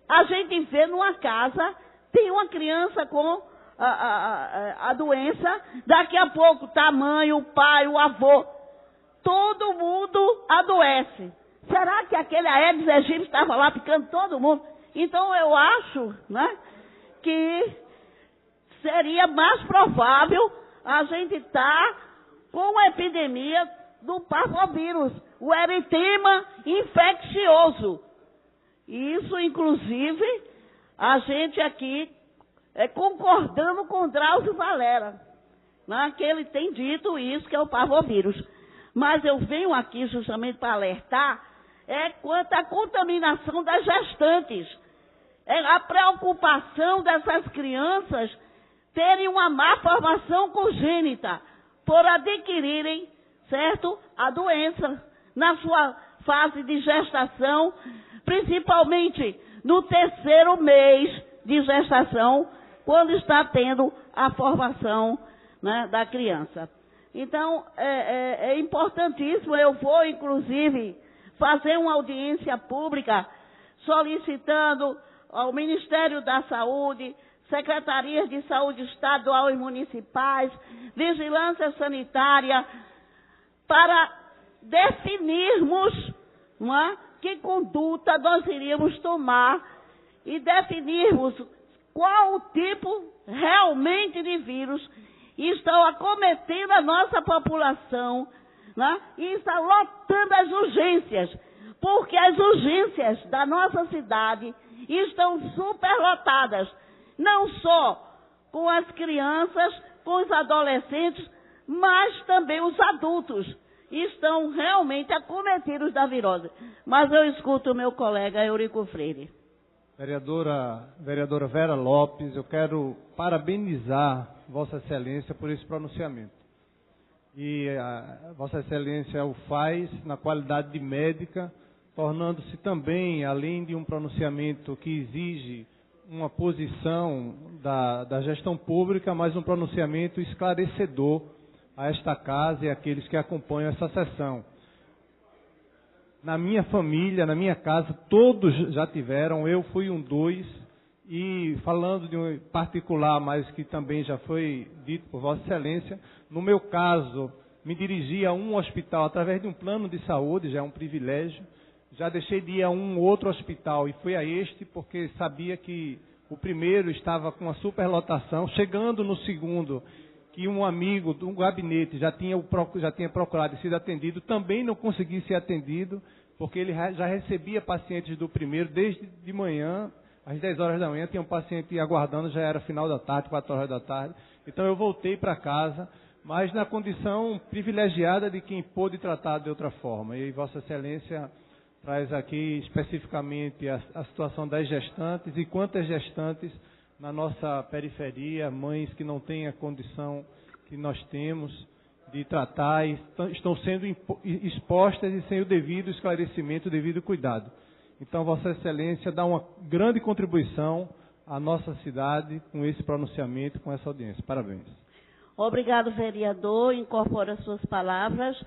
a gente vê numa casa, tem uma criança com a doença, daqui a pouco tá a mãe, o pai, o avô, todo mundo adoece. Será que aquele Aedes aegypti estava lá picando todo mundo? Então eu acho, né, que seria mais provável a gente estar com a epidemia do parvovírus, o eritema infeccioso. Isso, inclusive, a gente aqui concordando com Drauzio Varela, né, que ele tem dito isso, que é o parvovírus. Mas eu venho aqui justamente para alertar quanto à contaminação das gestantes. A preocupação dessas crianças terem uma má formação congênita por adquirirem, certo, a doença na sua fase de gestação, principalmente no 3º mês de gestação, quando está tendo a formação, né, da criança. Então, é importantíssimo, eu vou, inclusive, fazer uma audiência pública solicitando ao Ministério da Saúde, Secretarias de Saúde Estadual e Municipais, Vigilância Sanitária, para definirmos, não é, que conduta nós iríamos tomar e definirmos qual o tipo realmente de vírus estão acometendo a nossa população, né, e está lotando as urgências, porque as urgências da nossa cidade estão superlotadas, não só com as crianças, com os adolescentes, mas também os adultos estão realmente acometidos da virose. Mas eu escuto o meu colega Eurico Freire. Vereadora Vera Lopes, eu quero parabenizar Vossa Excelência por esse pronunciamento. E Vossa Excelência o faz na qualidade de médica, tornando-se também, além de um pronunciamento que exige uma posição da gestão pública, mas um pronunciamento esclarecedor a esta casa e àqueles que acompanham essa sessão. Na minha família, na minha casa, todos já tiveram, eu fui um 2, e falando de um particular, mas que também já foi dito por Vossa Excelência, no meu caso, me dirigi a um hospital através de um plano de saúde, já é um privilégio. Já deixei de ir a um outro hospital e fui a este porque sabia que o primeiro estava com uma superlotação. Chegando no segundo, que um amigo do gabinete já tinha procurado e sido atendido, também não consegui ser atendido, porque ele já recebia pacientes do primeiro desde de manhã, às 10 horas da manhã, tinha um paciente aguardando, já era final da tarde, 4 horas da tarde. Então eu voltei para casa, mas na condição privilegiada de quem pôde tratar de outra forma. E Vossa Excelência traz aqui especificamente a situação das gestantes e quantas gestantes na nossa periferia, mães que não têm a condição que nós temos de tratar e estão sendo expostas e sem o devido esclarecimento, o devido cuidado. Então, Vossa Excelência dá uma grande contribuição à nossa cidade com esse pronunciamento, com essa audiência. Parabéns. Obrigado, vereador. Incorporo as suas palavras.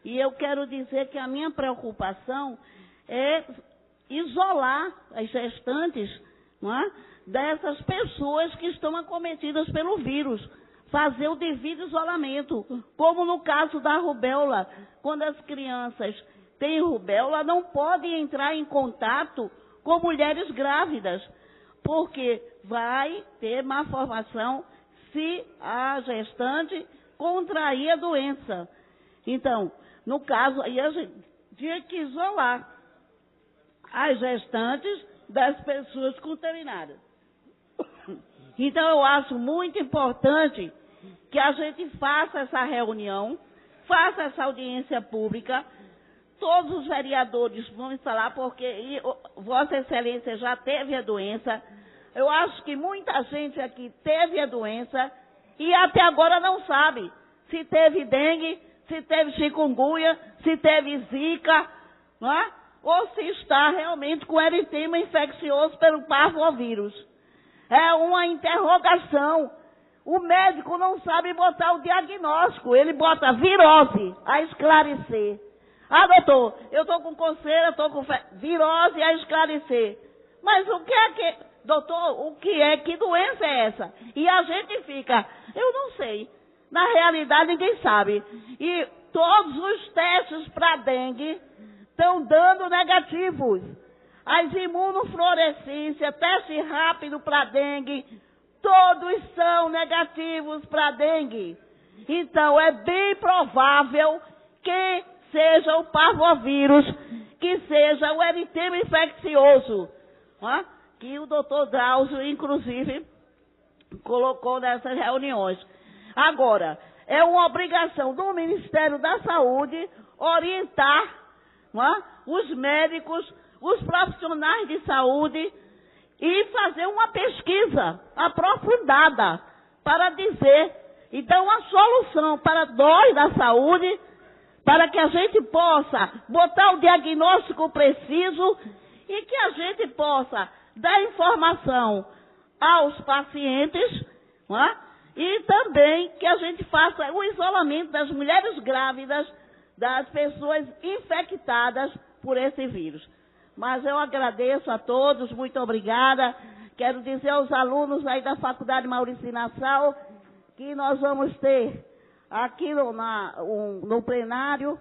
E eu quero dizer que a minha preocupação é isolar as gestantes, não é, dessas pessoas que estão acometidas pelo vírus. Fazer o devido isolamento, como no caso da rubéola. Quando as crianças têm rubéola, não podem entrar em contato com mulheres grávidas, porque vai ter má formação se a gestante contrair a doença. Então, no caso, aí a gente tinha que isolar as gestantes das pessoas contaminadas. Então, eu acho muito importante que a gente faça essa reunião, faça essa audiência pública. Todos os vereadores vão instalar, porque Vossa Excelência já teve a doença. Eu acho que muita gente aqui teve a doença e até agora não sabe se teve dengue, se teve chikungunya, se teve zika, não é? Ou se está realmente com eritema infeccioso pelo parvovírus. É uma interrogação. O médico não sabe botar o diagnóstico, ele bota virose a esclarecer. Ah, doutor, eu estou com coceira, estou com virose a esclarecer. Mas o que é que, doutor, o que é, que doença é essa? E a gente fica, eu não sei. Na realidade, ninguém sabe. E todos os testes para dengue estão dando negativos. As imunofluorescências, teste rápido para dengue, todos são negativos para dengue. Então, é bem provável que seja o parvovírus, que seja o eritema infeccioso, né? Que o doutor Drauzio, inclusive, colocou nessas reuniões. Agora, é uma obrigação do Ministério da Saúde orientar, né, os médicos, os profissionais de saúde e fazer uma pesquisa aprofundada para dizer, então, a solução para nós da saúde, para que a gente possa botar o diagnóstico preciso e que a gente possa dar informação aos pacientes, não é? E também que a gente faça o isolamento das mulheres grávidas, das pessoas infectadas por esse vírus. Mas eu agradeço a todos, muito obrigada. Quero dizer aos alunos aí da Faculdade Maurício de Nassau que nós vamos ter aqui no plenário,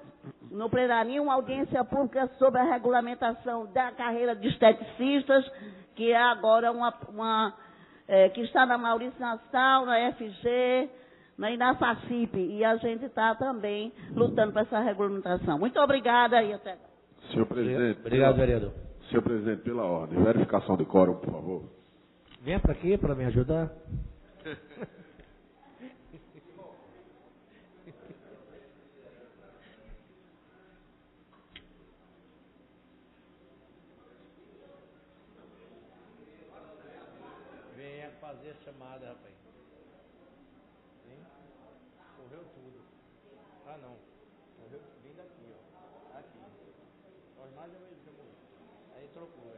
uma audiência pública sobre a regulamentação da carreira de esteticistas, que é agora que está na Maurício de Nassau, na FG, e na FACIP. E a gente está também lutando para essa regulamentação. Muito obrigada e até. Senhor presidente. Obrigado, vereador. Senhor presidente, pela ordem, verificação de quórum, por favor. Venha para aqui para me ajudar. Venha fazer a chamada, rapaz. Vem. Correu tudo. Ah, não. Correu, vem daqui, ó. Aqui. Nós mais ou menos chamou. Aí trocou,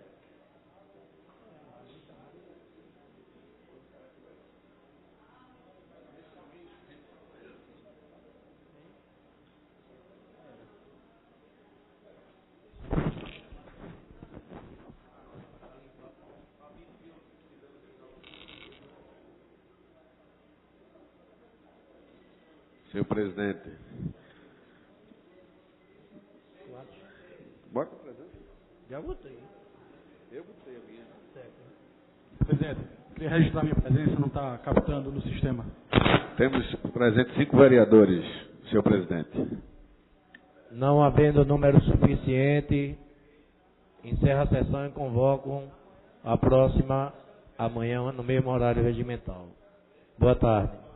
Senhor presidente. Bora com a presença? Já votei. Eu votei a minha. Certo. Presidente, queria registrar minha presença, não está captando no sistema. Temos presentes 5 vereadores, senhor presidente. Não havendo número suficiente, encerro a sessão e convoco a próxima amanhã no mesmo horário regimental. Boa tarde.